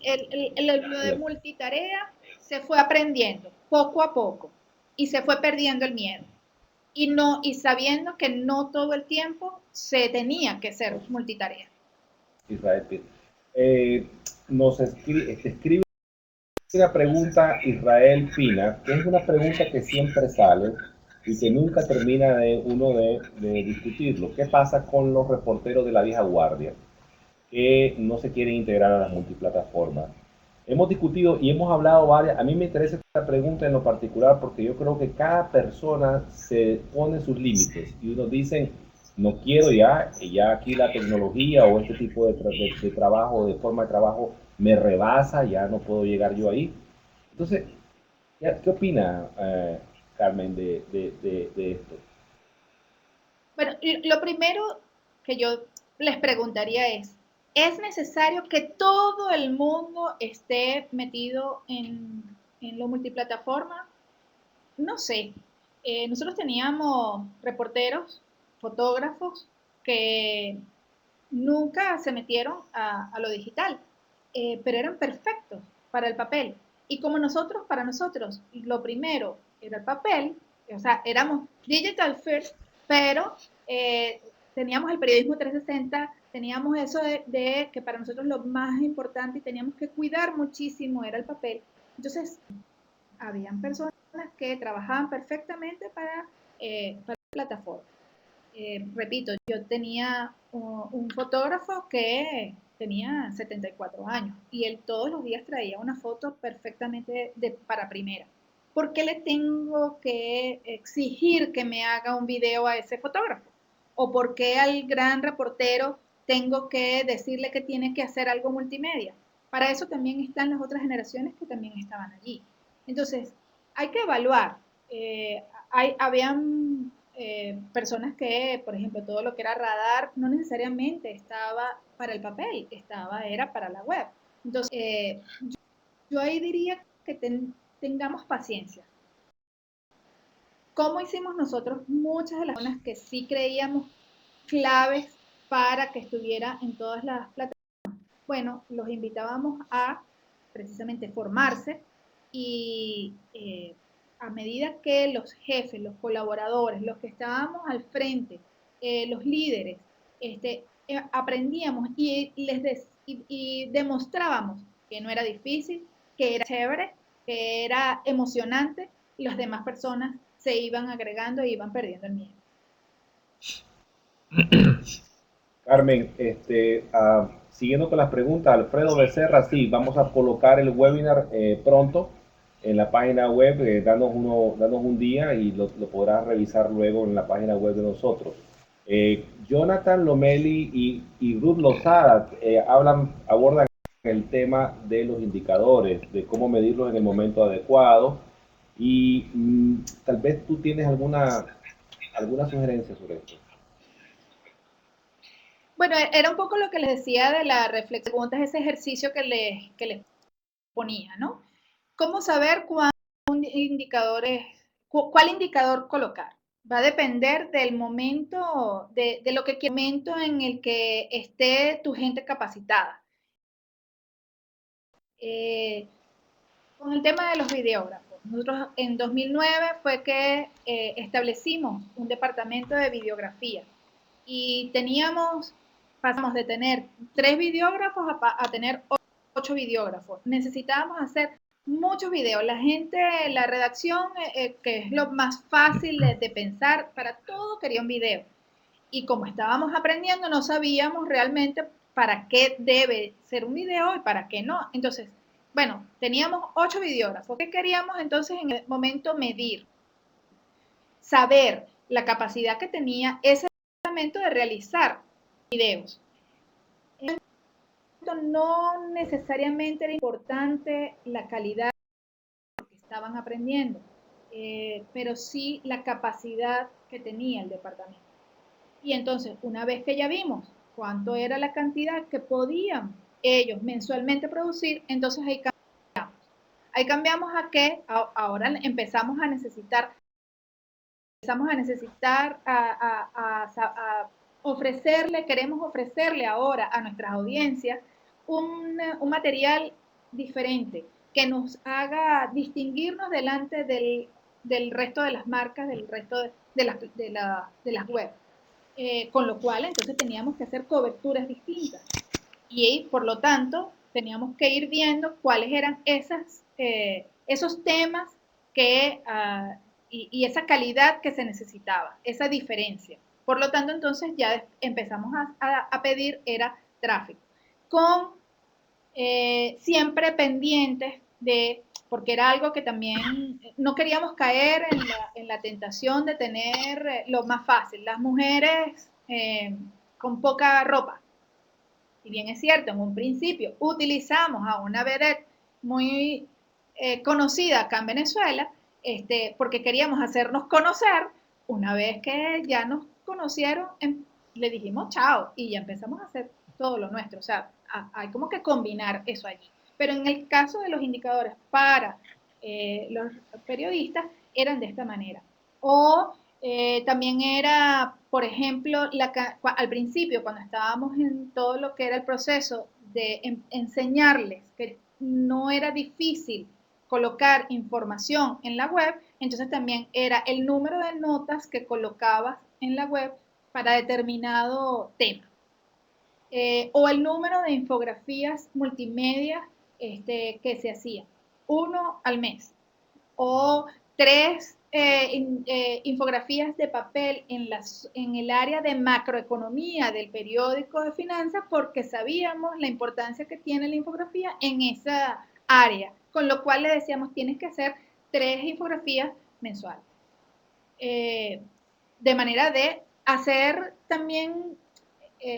lo de multitarea se fue aprendiendo poco a poco y se fue perdiendo el miedo. Y sabiendo que no todo el tiempo se tenía que ser multitarea. Israel, nos escribe una pregunta Israel Pina, que es una pregunta que siempre sale y que nunca termina de discutirlo. ¿Qué pasa con los reporteros de la vieja guardia que no se quieren integrar a las multiplataformas? Hemos discutido y hemos hablado varias. A mí me interesa esta pregunta en lo particular porque yo creo que cada persona se pone sus límites y unos dicen, no quiero ya aquí la tecnología o este tipo de trabajo, de forma de trabajo, me rebasa, ya no puedo llegar yo ahí. Entonces, ¿qué opina Carmen de esto? Bueno, lo primero que yo les preguntaría ¿es necesario que todo el mundo esté metido en lo multiplataforma? No sé. Nosotros teníamos reporteros, fotógrafos, que nunca se metieron a lo digital, pero eran perfectos para el papel. Y como para nosotros, lo primero era el papel, o sea, éramos digital first, pero teníamos el periodismo 360, teníamos eso de que para nosotros lo más importante y teníamos que cuidar muchísimo era el papel. Entonces, habían personas que trabajaban perfectamente para la plataforma. Repito, yo tenía un fotógrafo que tenía 74 años y él todos los días traía una foto perfectamente para primera. ¿Por qué le tengo que exigir que me haga un video a ese fotógrafo? ¿O por qué al gran reportero tengo que decirle que tiene que hacer algo multimedia? Para eso también están las otras generaciones que también estaban allí. Entonces, hay que evaluar. Habían personas que, por ejemplo, todo lo que era Radar no necesariamente estaba para el papel, era para la web. Entonces, yo ahí diría que tengamos paciencia. ¿Cómo hicimos nosotros muchas de las personas que sí creíamos claves para que estuviera en todas las plataformas? Bueno, los invitábamos a precisamente formarse y a medida que los jefes, los colaboradores, los que estábamos al frente, los líderes, aprendíamos y demostrábamos que no era difícil, que era chévere, que era emocionante, y las demás personas se iban agregando e iban perdiendo el miedo. Carmen, siguiendo con las preguntas, Alfredo Becerra, sí, vamos a colocar el webinar pronto en la página web, danos un día y lo podrás revisar luego en la página web de nosotros. Jonathan Lomeli y Ruth Lozada abordan el tema de los indicadores, de cómo medirlos en el momento adecuado y tal vez tú tienes alguna sugerencia sobre esto. Bueno, era un poco lo que les decía de la reflexión, preguntas, ese ejercicio que les ponía, ¿no? ¿Cómo saber cuál indicador colocar? Va a depender del momento, de lo que momento en el que esté tu gente capacitada. Con el tema de los videógrafos, nosotros en 2009 fue que establecimos un departamento de videografía y pasamos de tener 3 videógrafos a tener 8 videógrafos. Necesitábamos hacer muchos videos. La redacción, que es lo más fácil de pensar, para todo quería un video. Y como estábamos aprendiendo, no sabíamos realmente para qué debe ser un video y para qué no. Entonces, bueno, teníamos 8 videógrafos. ¿Qué queríamos entonces en el momento medir? Saber la capacidad que tenía ese departamento de realizar videos. No necesariamente era importante la calidad que estaban aprendiendo, pero sí la capacidad que tenía el departamento. Y entonces, una vez que ya vimos cuánto era la cantidad que podían ellos mensualmente producir, entonces ahí cambiamos. Ahí cambiamos a que ahora empezamos a necesitar queremos ofrecerle ahora a nuestras audiencias un material diferente que nos haga distinguirnos delante del resto de las marcas, del resto de las web. Con lo cual, entonces teníamos que hacer coberturas distintas y por lo tanto teníamos que ir viendo cuáles eran esos temas y esa calidad que se necesitaba, esa diferencia. Por lo tanto, entonces ya empezamos a pedir era tráfico, con siempre pendientes porque era algo que también no queríamos caer en la tentación de tener lo más fácil, las mujeres con poca ropa. Si bien es cierto, en un principio utilizamos a una vedette muy conocida acá en Venezuela, porque queríamos hacernos conocer. Una vez que ya nos conocieron, le dijimos chao y ya empezamos a hacer todo lo nuestro. O sea, hay como que combinar eso allí. Pero en el caso de los indicadores para los periodistas, eran de esta manera. O también era, por ejemplo, al principio, cuando estábamos en todo lo que era el proceso de enseñarles que no era difícil colocar información en la web, entonces también era el número de notas que colocabas en la web para determinado tema. O el número de infografías multimedia que se hacían, 1 al mes, o 3 infografías de papel en el área de macroeconomía del periódico de finanzas, porque sabíamos la importancia que tiene la infografía en esa área, con lo cual le decíamos, tienes que hacer 3 infografías mensuales. De manera de hacer también,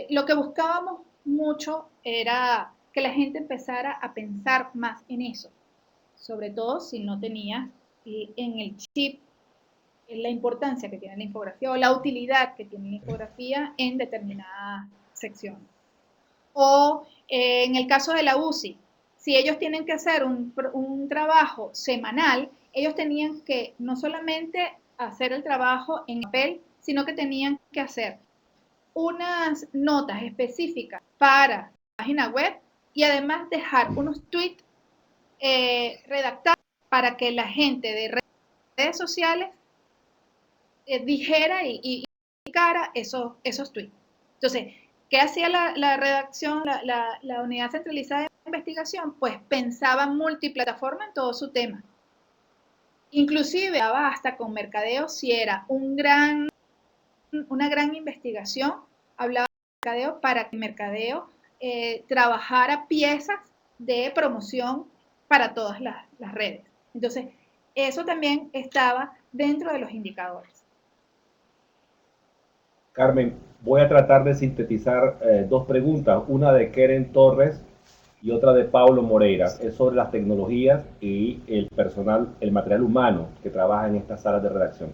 lo que buscábamos mucho era que la gente empezara a pensar más en eso, sobre todo si no tenías en el chip la importancia que tiene la infografía o la utilidad que tiene la infografía en determinadas secciones. O en el caso de la UCI, si ellos tienen que hacer un trabajo semanal, ellos tenían que no solamente hacer el trabajo en papel, sino que tenían que hacer unas notas específicas para la página web y además dejar unos tweets redactados para que la gente de redes sociales dijera y explicara esos tweets. Entonces, ¿qué hacía la redacción, la unidad centralizada de investigación? Pues pensaba multiplataforma en todo su tema. Inclusive hasta con mercadeo si era un gran una gran investigación, hablaba de mercadeo para que mercadeo trabajara piezas de promoción para todas las redes. Entonces, eso también estaba dentro de los indicadores. Carmen, voy a tratar de sintetizar dos preguntas, una de Keren Torres y otra de Paulo Moreira. Es sobre las tecnologías y el personal, el material humano que trabaja en estas salas de redacción.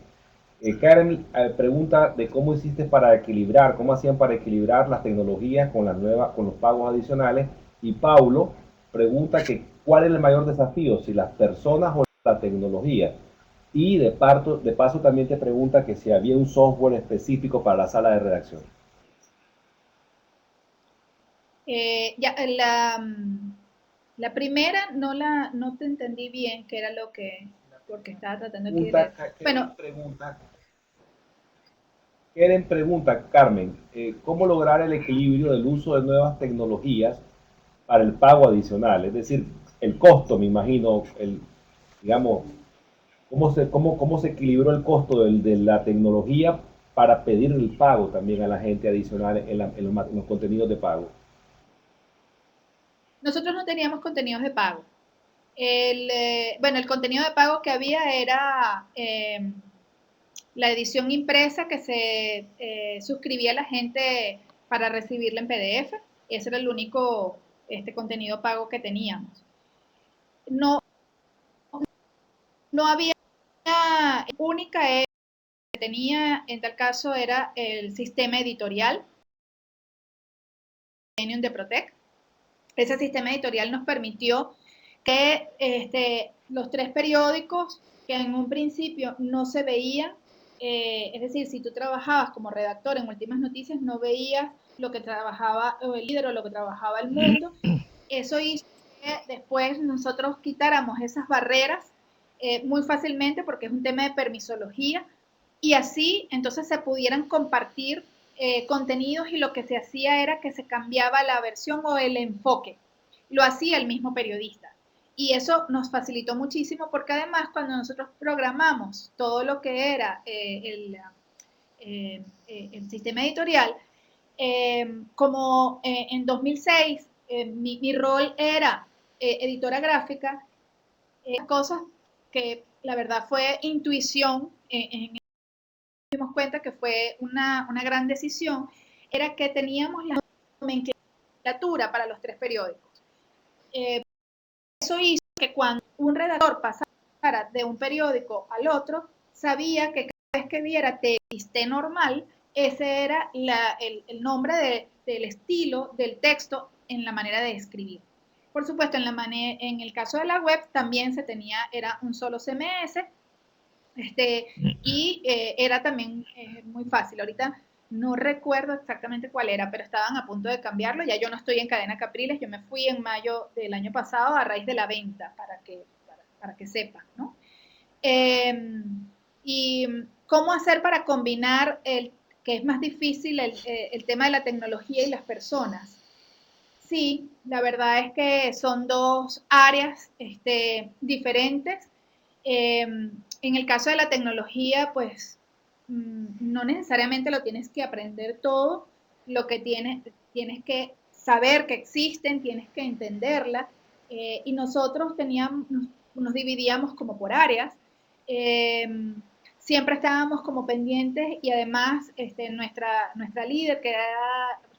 Karen pregunta de cómo hiciste para equilibrar, cómo hacían para equilibrar las tecnologías con las nuevas, con los pagos adicionales. Y Paulo pregunta que cuál es el mayor desafío, si las personas o la tecnología. Y de paso también te pregunta que si había un software específico para la sala de redacción. La primera no te entendí bien qué era lo que estaba tratando de Pregunta, leer. Bueno, Keren pregunta, Carmen, ¿cómo lograr el equilibrio del uso de nuevas tecnologías para el pago adicional? Es decir, el costo, me imagino, digamos, cómo se equilibró el costo de la tecnología para pedir el pago también a la gente adicional en los contenidos de pago. nosotros no teníamos contenidos de pago. El contenido de pago que había era la edición impresa que se suscribía a la gente para recibirla en PDF. Ese era el único contenido pago que teníamos. No, no había única que tenía en tal caso era el sistema editorial de Protec. Ese sistema editorial nos permitió que los 3 periódicos que en un principio no se veían, es decir, si tú trabajabas como redactor en Últimas Noticias, no veías lo que trabajaba el Líder o lo que trabajaba El Mundo. Eso hizo que después nosotros quitáramos esas barreras muy fácilmente porque es un tema de permisología y así entonces se pudieran compartir contenidos y lo que se hacía era que se cambiaba la versión o el enfoque. Lo hacía el mismo periodista. Y eso nos facilitó muchísimo porque además cuando nosotros programamos todo lo que era el sistema editorial, como en 2006 mi rol era editora gráfica, cosas que la verdad fue intuición, dimos cuenta que fue una gran decisión, era que teníamos la nomenclatura para los 3 periódicos. Eso hizo que cuando un redactor pasara de un periódico al otro, sabía que cada vez que viera TXT normal, ese era el nombre del estilo del texto en la manera de escribir. Por supuesto, en el caso de la web también era un solo CMS, y era también muy fácil. Ahorita no recuerdo exactamente cuál era, pero estaban a punto de cambiarlo. Ya yo no estoy en Cadena Capriles, yo me fui en mayo del año pasado a raíz de la venta, para que sepan, ¿no? Y cómo hacer para combinar que es más difícil el tema de la tecnología y las personas. Sí, la verdad es que son 2 áreas diferentes. En el caso de la tecnología, pues no necesariamente lo tienes que aprender todo, lo que tienes que saber que existen, tienes que entenderla, y nosotros nos dividíamos como por áreas, eh, siempre estábamos como pendientes y además nuestra líder, que era,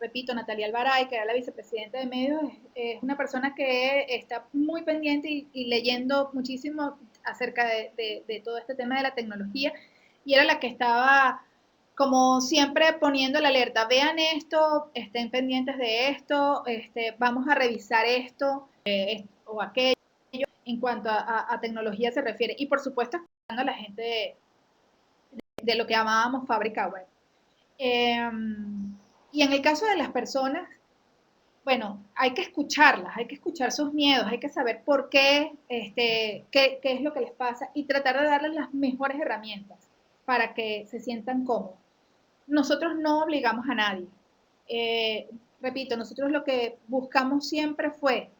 repito, Natalia Albaray, que era la vicepresidenta de medios, es una persona que está muy pendiente y leyendo muchísimo acerca de todo este tema de la tecnología y era la que estaba como siempre poniendo la alerta, vean esto, estén pendientes de esto, vamos a revisar esto o aquello en cuanto a tecnología se refiere. Y por supuesto, escuchando a la gente de lo que llamábamos fábrica web. Y en el caso de las personas, bueno, hay que escucharlas, hay que escuchar sus miedos, hay que saber por qué, qué es lo que les pasa y tratar de darles las mejores herramientas para que se sientan cómodos. Nosotros no obligamos a nadie. Repito, nosotros lo que buscamos siempre fue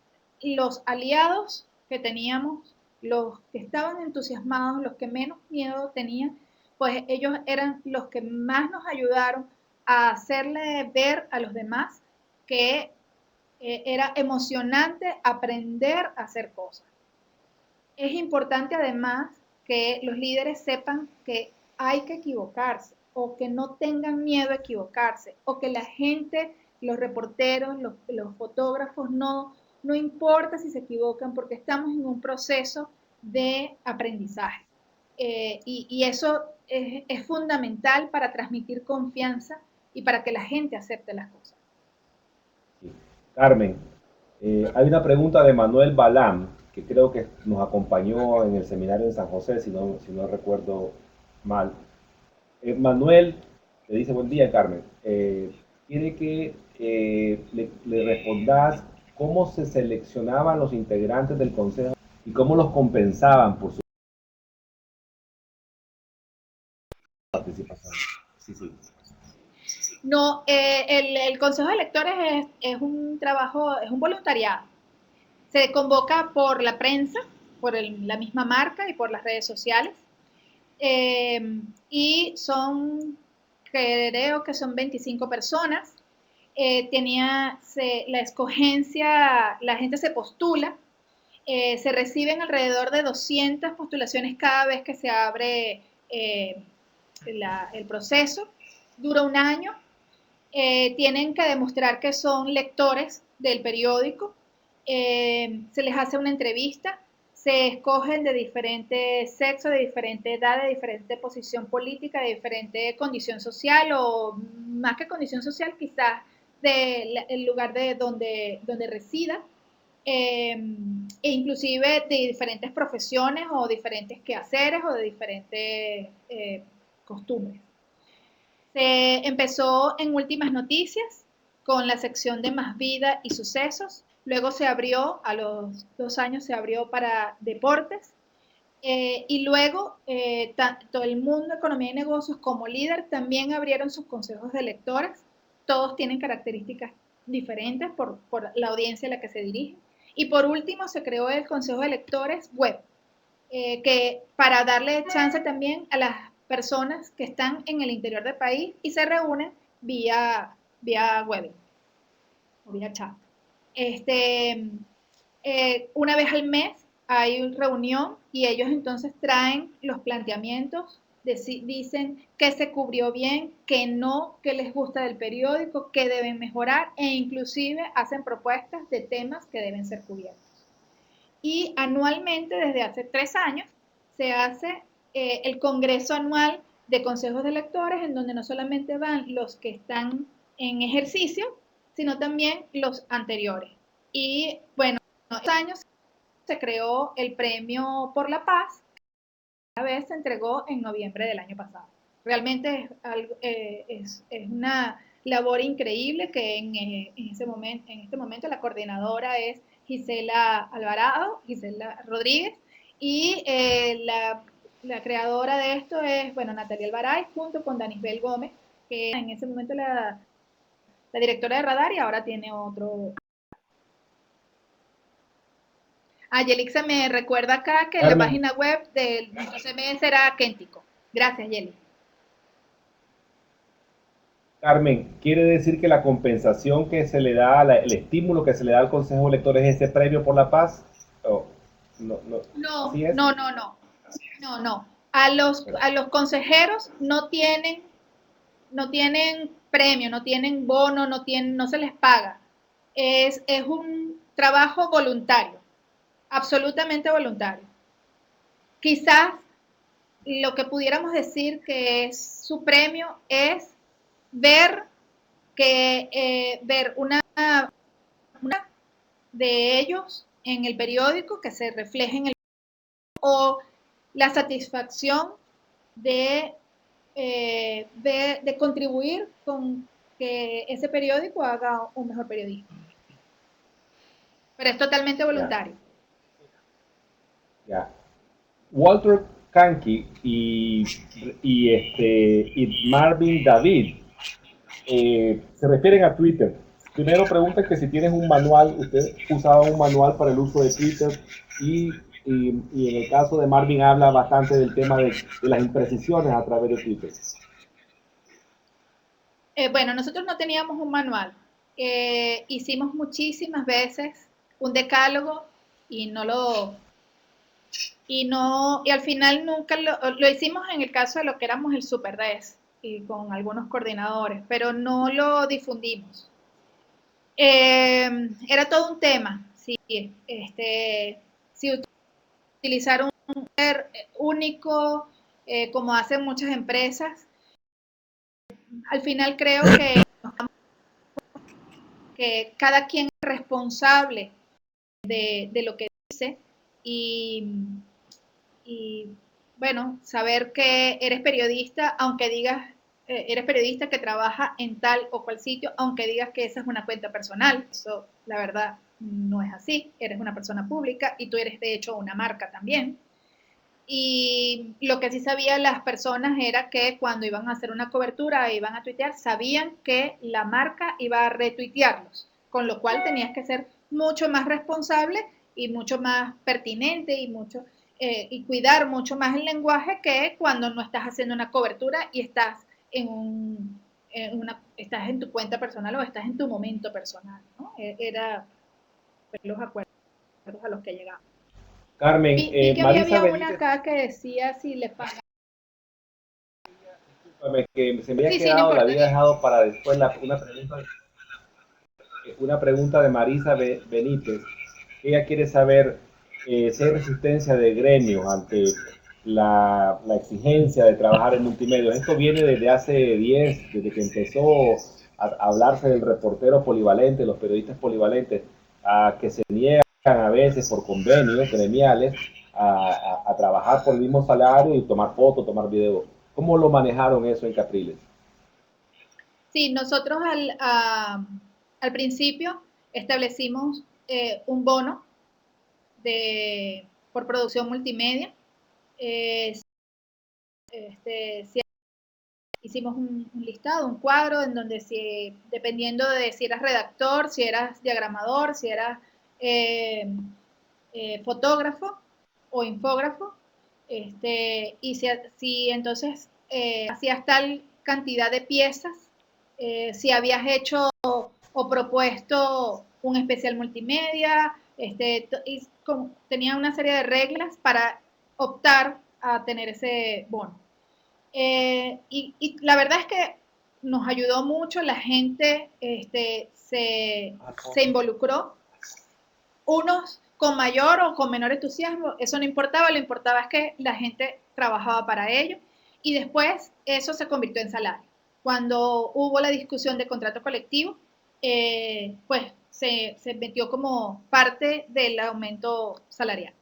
los aliados que teníamos, los que estaban entusiasmados, los que menos miedo tenían, pues ellos eran los que más nos ayudaron a hacerle ver a los demás que era emocionante aprender a hacer cosas. Es importante además que los líderes sepan que hay que equivocarse o que no tengan miedo a equivocarse o que la gente, los reporteros, los fotógrafos, no importa si se equivocan porque estamos en un proceso de aprendizaje. Y eso es fundamental para transmitir confianza y para que la gente acepte las cosas. Sí. Carmen, hay una pregunta de Manuel Balam, que creo que nos acompañó en el seminario de San José, si no recuerdo mal. Manuel le dice, buen día, Carmen. Quiere que le respondas cómo se seleccionaban los integrantes del consejo y cómo los compensaban por su participación. Sí, sí. No, el Consejo de Electores es un trabajo, es un voluntariado. Se convoca por la prensa, por la misma marca y por las redes sociales. Y creo que son 25 personas. La escogencia, la gente se postula, se reciben alrededor de 200 postulaciones cada vez que se abre el proceso, dura un año. Tienen que demostrar que son lectores del periódico, se les hace una entrevista, se escogen de diferente sexo, de diferente edad, de diferente posición política, de diferente condición social o más que condición social, quizás del lugar de donde resida, e inclusive de diferentes profesiones o diferentes quehaceres o de diferentes costumbres. Se empezó en Últimas Noticias con la sección de Más Vida y Sucesos. Luego se abrió, a los 2 años se abrió para deportes. Y luego tanto el mundo economía y negocios como líder también abrieron sus consejos de lectores. Todos tienen características diferentes por la audiencia a la que se dirigen. Y por último se creó el consejo de lectores web, que para darle chance también a las personas que están en el interior del país y se reúnen vía web o vía chat. Una vez al mes hay reunión y ellos entonces traen los planteamientos, dicen qué se cubrió bien, qué no, qué les gusta del periódico, qué deben mejorar e inclusive hacen propuestas de temas que deben ser cubiertos. Y anualmente, desde hace 3 años, se hace el Congreso Anual de Consejos de Lectores, en donde no solamente van los que están en ejercicio, sino también los anteriores. Y bueno, estos años se creó el Premio por la Paz, que una vez se entregó en noviembre del año pasado. Realmente es una labor increíble que en este momento la coordinadora es Gisela Alvarado, Gisela Rodríguez, y la creadora de esto es, bueno, Natalia Alvaray, junto con Danisbel Gómez, que en ese momento la directora de Radar y ahora tiene otro. Yelixa me recuerda acá que Carmen, la página web del CMS era Kéntico. Gracias, Yeli. Carmen, ¿quiere decir que la compensación que se le da, el estímulo que se le da al Consejo de Electores es ese premio por la paz? Oh, No, ¿así es? no. A los consejeros no tienen premio, no tienen bono, no se les paga. Es un trabajo voluntario, absolutamente voluntario. Quizás lo que pudiéramos decir que es su premio es ver una de ellos en el periódico, que se refleje en el o la satisfacción de contribuir con que ese periódico haga un mejor periodismo. Pero es totalmente voluntario. Ya. Walter Kanki y Marvin David se refieren a Twitter. Primero preguntan que si tienes un manual, usted usaba un manual para el uso de Twitter y y en el caso de Marvin habla bastante del tema de las imprecisiones a través de Twitter. Bueno, nosotros no teníamos un manual. Hicimos muchísimas veces un decálogo y y al final nunca lo hicimos en el caso de lo que éramos el Super 10 y con algunos coordinadores, pero no lo difundimos. Era todo un tema, sí, si utilizar un único, como hacen muchas empresas. Al final creo que cada quien es responsable de lo que dice y, y, bueno, saber que eres periodista, aunque digas, eres periodista que trabaja en tal o cual sitio, aunque digas que esa es una cuenta personal, eso la verdad no es así, eres una persona pública y tú eres de hecho una marca también. Y lo que sí sabían las personas era que cuando iban a hacer una cobertura, iban a tuitear, sabían que la marca iba a retuitearlos, con lo cual tenías que ser mucho más responsable y mucho más pertinente y cuidar mucho más el lenguaje que cuando no estás haciendo una cobertura y estás estás en tu cuenta personal o estás en tu momento personal, ¿no? Era los acuerdos a los que llegamos. Carmen, Vi que Marisa había una Benítez, acá que decía si le pagan. que se me había Sí, sí, no quedado, la importa. había dejado para después una pregunta de Marisa Benítez. Ella quiere saber si hay resistencia de gremios ante la exigencia de trabajar en multimedia. Esto viene desde hace 10, desde que empezó a hablarse del reportero polivalente, los periodistas polivalentes, que se niegan a veces por convenios gremiales a trabajar por el mismo salario y tomar fotos, tomar videos. ¿Cómo lo manejaron eso en Capriles? Sí, nosotros al principio establecimos un bono por producción multimedia. Eh, si hicimos un listado, un cuadro, en donde dependiendo de si eras redactor, si eras diagramador, si eras eh, fotógrafo o infógrafo, y si entonces hacías tal cantidad de piezas, si habías hecho o propuesto un especial multimedia, tenía una serie de reglas para optar a tener ese bono. Y la verdad es que nos ayudó mucho, la gente se involucró, unos con mayor o con menor entusiasmo, eso no importaba, lo importaba es que la gente trabajaba para ello y después eso se convirtió en salario. Cuando hubo la discusión de contrato colectivo, pues se metió como parte del aumento salarial.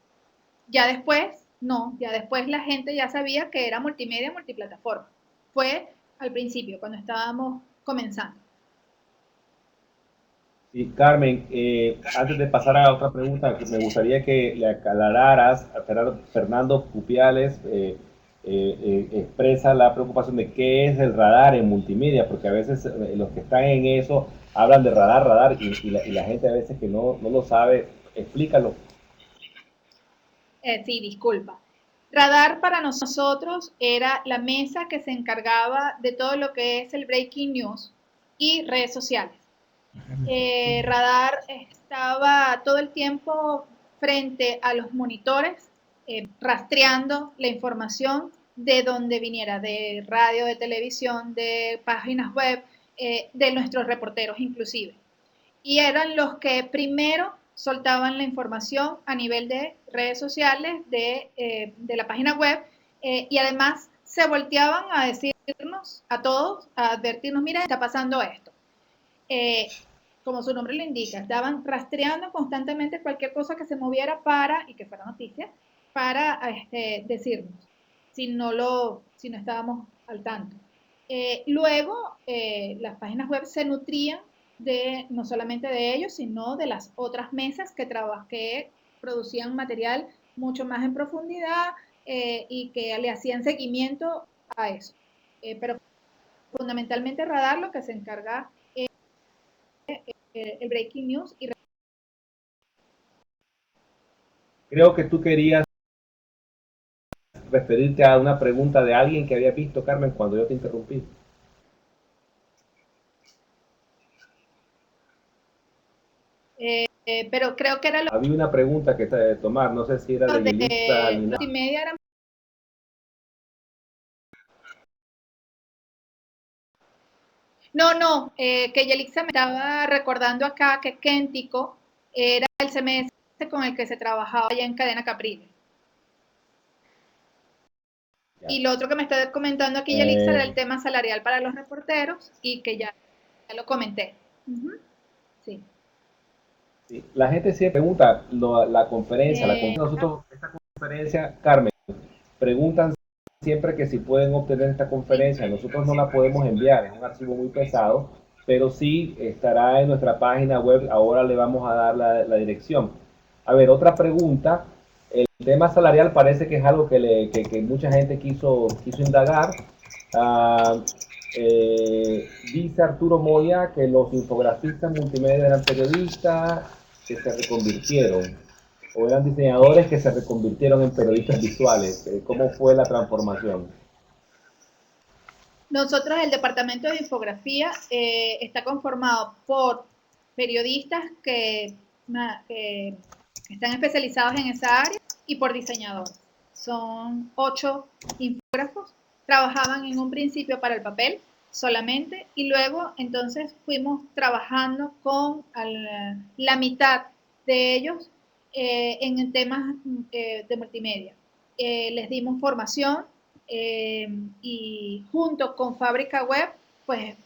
Ya después, no, ya después la gente ya sabía que era multimedia, multiplataforma. Fue al principio, cuando estábamos comenzando. Sí, Carmen, antes de pasar a otra pregunta, me gustaría que le aclararas a Fernando Pupiales, expresa la preocupación de qué es el radar en multimedia, porque a veces los que están en eso hablan de radar, radar, y la gente a veces que no lo sabe, explícalo. Sí, disculpa. Radar para nosotros era la mesa que se encargaba de todo lo que es el breaking news y redes sociales. Radar estaba todo el tiempo frente a los monitores, rastreando la información de donde viniera, de radio, de televisión, de páginas web, de nuestros reporteros inclusive. Y eran los que primero soltaban la información a nivel de redes sociales, de la página web, y además se volteaban a decirnos a todos, a advertirnos, mira, está pasando esto. Eh, Como su nombre lo indica, estaban rastreando constantemente cualquier cosa que se moviera y que fuera noticia, para decirnos si no estábamos al tanto. Luego, las páginas web se nutrían no solamente de ellos, sino de las otras mesas que producían material mucho más en profundidad y que le hacían seguimiento a eso. Pero fundamentalmente Radar lo que se encarga el breaking news y Creo que tú querías referirte a una pregunta de alguien que había visto, Carmen, cuando yo te interrumpí. Pero creo que era lo Había una pregunta que tomar, no sé si era de Yelixa de ni los nada. y media eran. No, que Yelixa me estaba recordando acá que Kéntico era el semestre con el que se trabajaba allá en Cadena Capriles. Ya. Y lo otro que me está comentando aquí Yelixa era el tema salarial para los reporteros y que ya lo comenté. Sí. Sí. La gente siempre pregunta la conferencia, nosotros, esta conferencia, Carmen, preguntan siempre que si pueden obtener esta Sí. conferencia. Nosotros no la podemos enviar, es un archivo muy pesado, pero sí estará en nuestra página web. Ahora le vamos a dar la dirección. A ver, otra pregunta. El tema salarial parece que es algo que mucha gente quiso indagar. Ah, dice Arturo Moya que los infografistas multimedia eran periodistas que se reconvirtieron o eran diseñadores que se reconvirtieron en periodistas visuales. ¿Cómo fue la transformación? Nosotros, el departamento de infografía está conformado por periodistas que están especializados en esa área y por diseñadores. Son 8 infógrafos. Trabajaban en un principio para el papel solamente y luego entonces fuimos trabajando con la mitad de ellos en temas de multimedia. Les dimos formación y junto con Fábrica Web, pues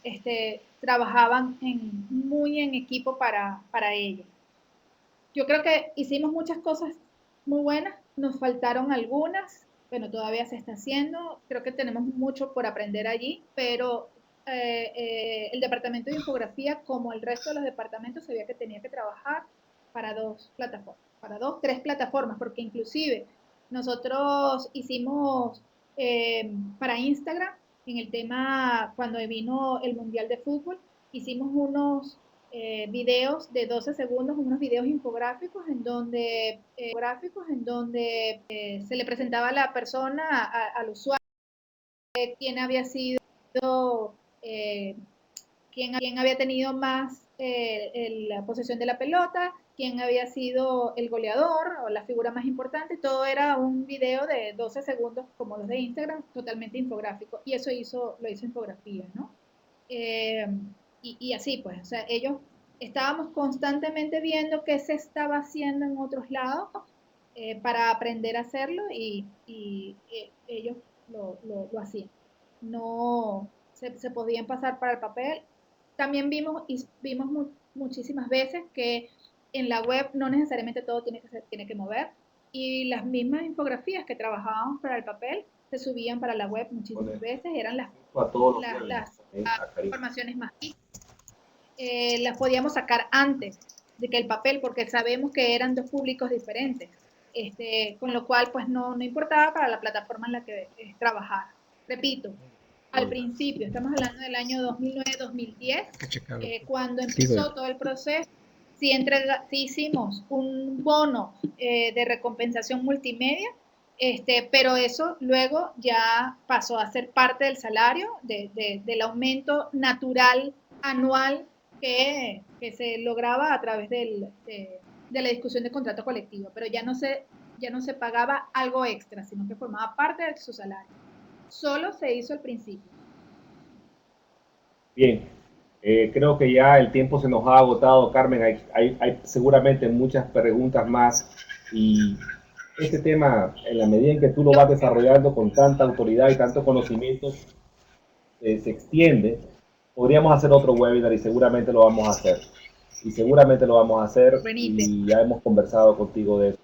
trabajaban muy en equipo para ello. Yo creo que hicimos muchas cosas muy buenas, nos faltaron algunas, bueno, todavía se está haciendo, creo que tenemos mucho por aprender allí, pero el departamento de infografía, como el resto de los departamentos, sabía que tenía que trabajar para 2 plataformas, para 3 plataformas, porque inclusive nosotros hicimos para Instagram, en el tema, cuando vino el Mundial de Fútbol, hicimos unos videos de 12 segundos, unos videos infográficos en donde se le presentaba a la persona, al usuario, quién había sido, eh, quién había tenido más la posesión de la pelota, quién había sido el goleador o la figura más importante. Todo era un video de 12 segundos como los de Instagram, totalmente infográfico. Y eso lo hizo infografía, ¿no? Eh, y así, pues, o sea, estábamos constantemente viendo qué se estaba haciendo en otros lados para aprender a hacerlo y ellos lo hacían. No se podían pasar para el papel. También vimos muchísimas veces que en la web no necesariamente todo tiene que mover y las mismas infografías que trabajábamos para el papel se subían para la web muchísimas veces, eran las informaciones más las podíamos sacar antes de que el papel, porque sabemos que eran 2 públicos diferentes, con lo cual pues no importaba para la plataforma en la que trabajara. Repito, al principio, estamos hablando del año 2009-2010, cuando empezó todo el proceso, sí hicimos un bono de recompensación multimedia, pero eso luego ya pasó a ser parte del salario, del aumento natural anual que se lograba a través de la discusión de contrato colectivo, pero ya no se pagaba algo extra, sino que formaba parte de su salario. Solo se hizo al principio. Bien, creo que ya el tiempo se nos ha agotado, Carmen. Hay seguramente muchas preguntas más y este tema, en la medida en que tú lo vas desarrollando con tanta autoridad y tanto conocimiento, se extiende. Podríamos hacer otro webinar y seguramente lo vamos a hacer. Y seguramente lo vamos a hacer y ya hemos conversado contigo de eso.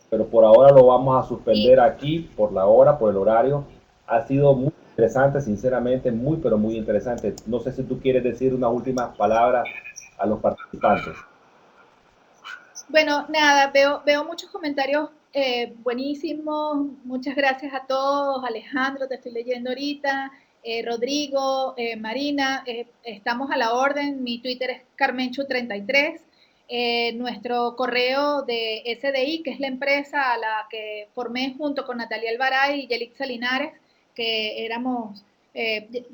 Pero por ahora lo vamos a suspender aquí por la hora, por el horario. Ha sido muy interesante, sinceramente, muy, pero muy interesante. No sé si tú quieres decir unas últimas palabras a los participantes. Bueno, nada, veo muchos comentarios buenísimos. Muchas gracias a todos. Alejandro, te estoy leyendo ahorita. Rodrigo, Marina, estamos a la orden. Mi Twitter es Carmenchu33. Nuestro correo de SDI, que es la empresa a la que formé junto con Natalia Alvaray y Yelitza Linares, que éramos,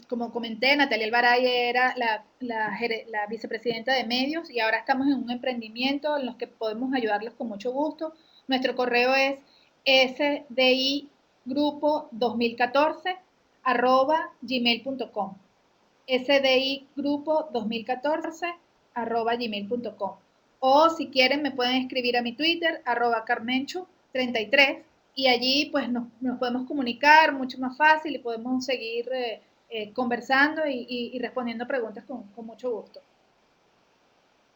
como comenté, Natalia Alvaray era la vicepresidenta de medios y ahora estamos en un emprendimiento en los que podemos ayudarlos con mucho gusto. Nuestro correo es sdigrupo2014 sdigrupo2014 o si quieren me pueden escribir a mi Twitter @carmenchu33 y allí pues nos podemos comunicar mucho más fácil y podemos seguir conversando y respondiendo preguntas con mucho gusto.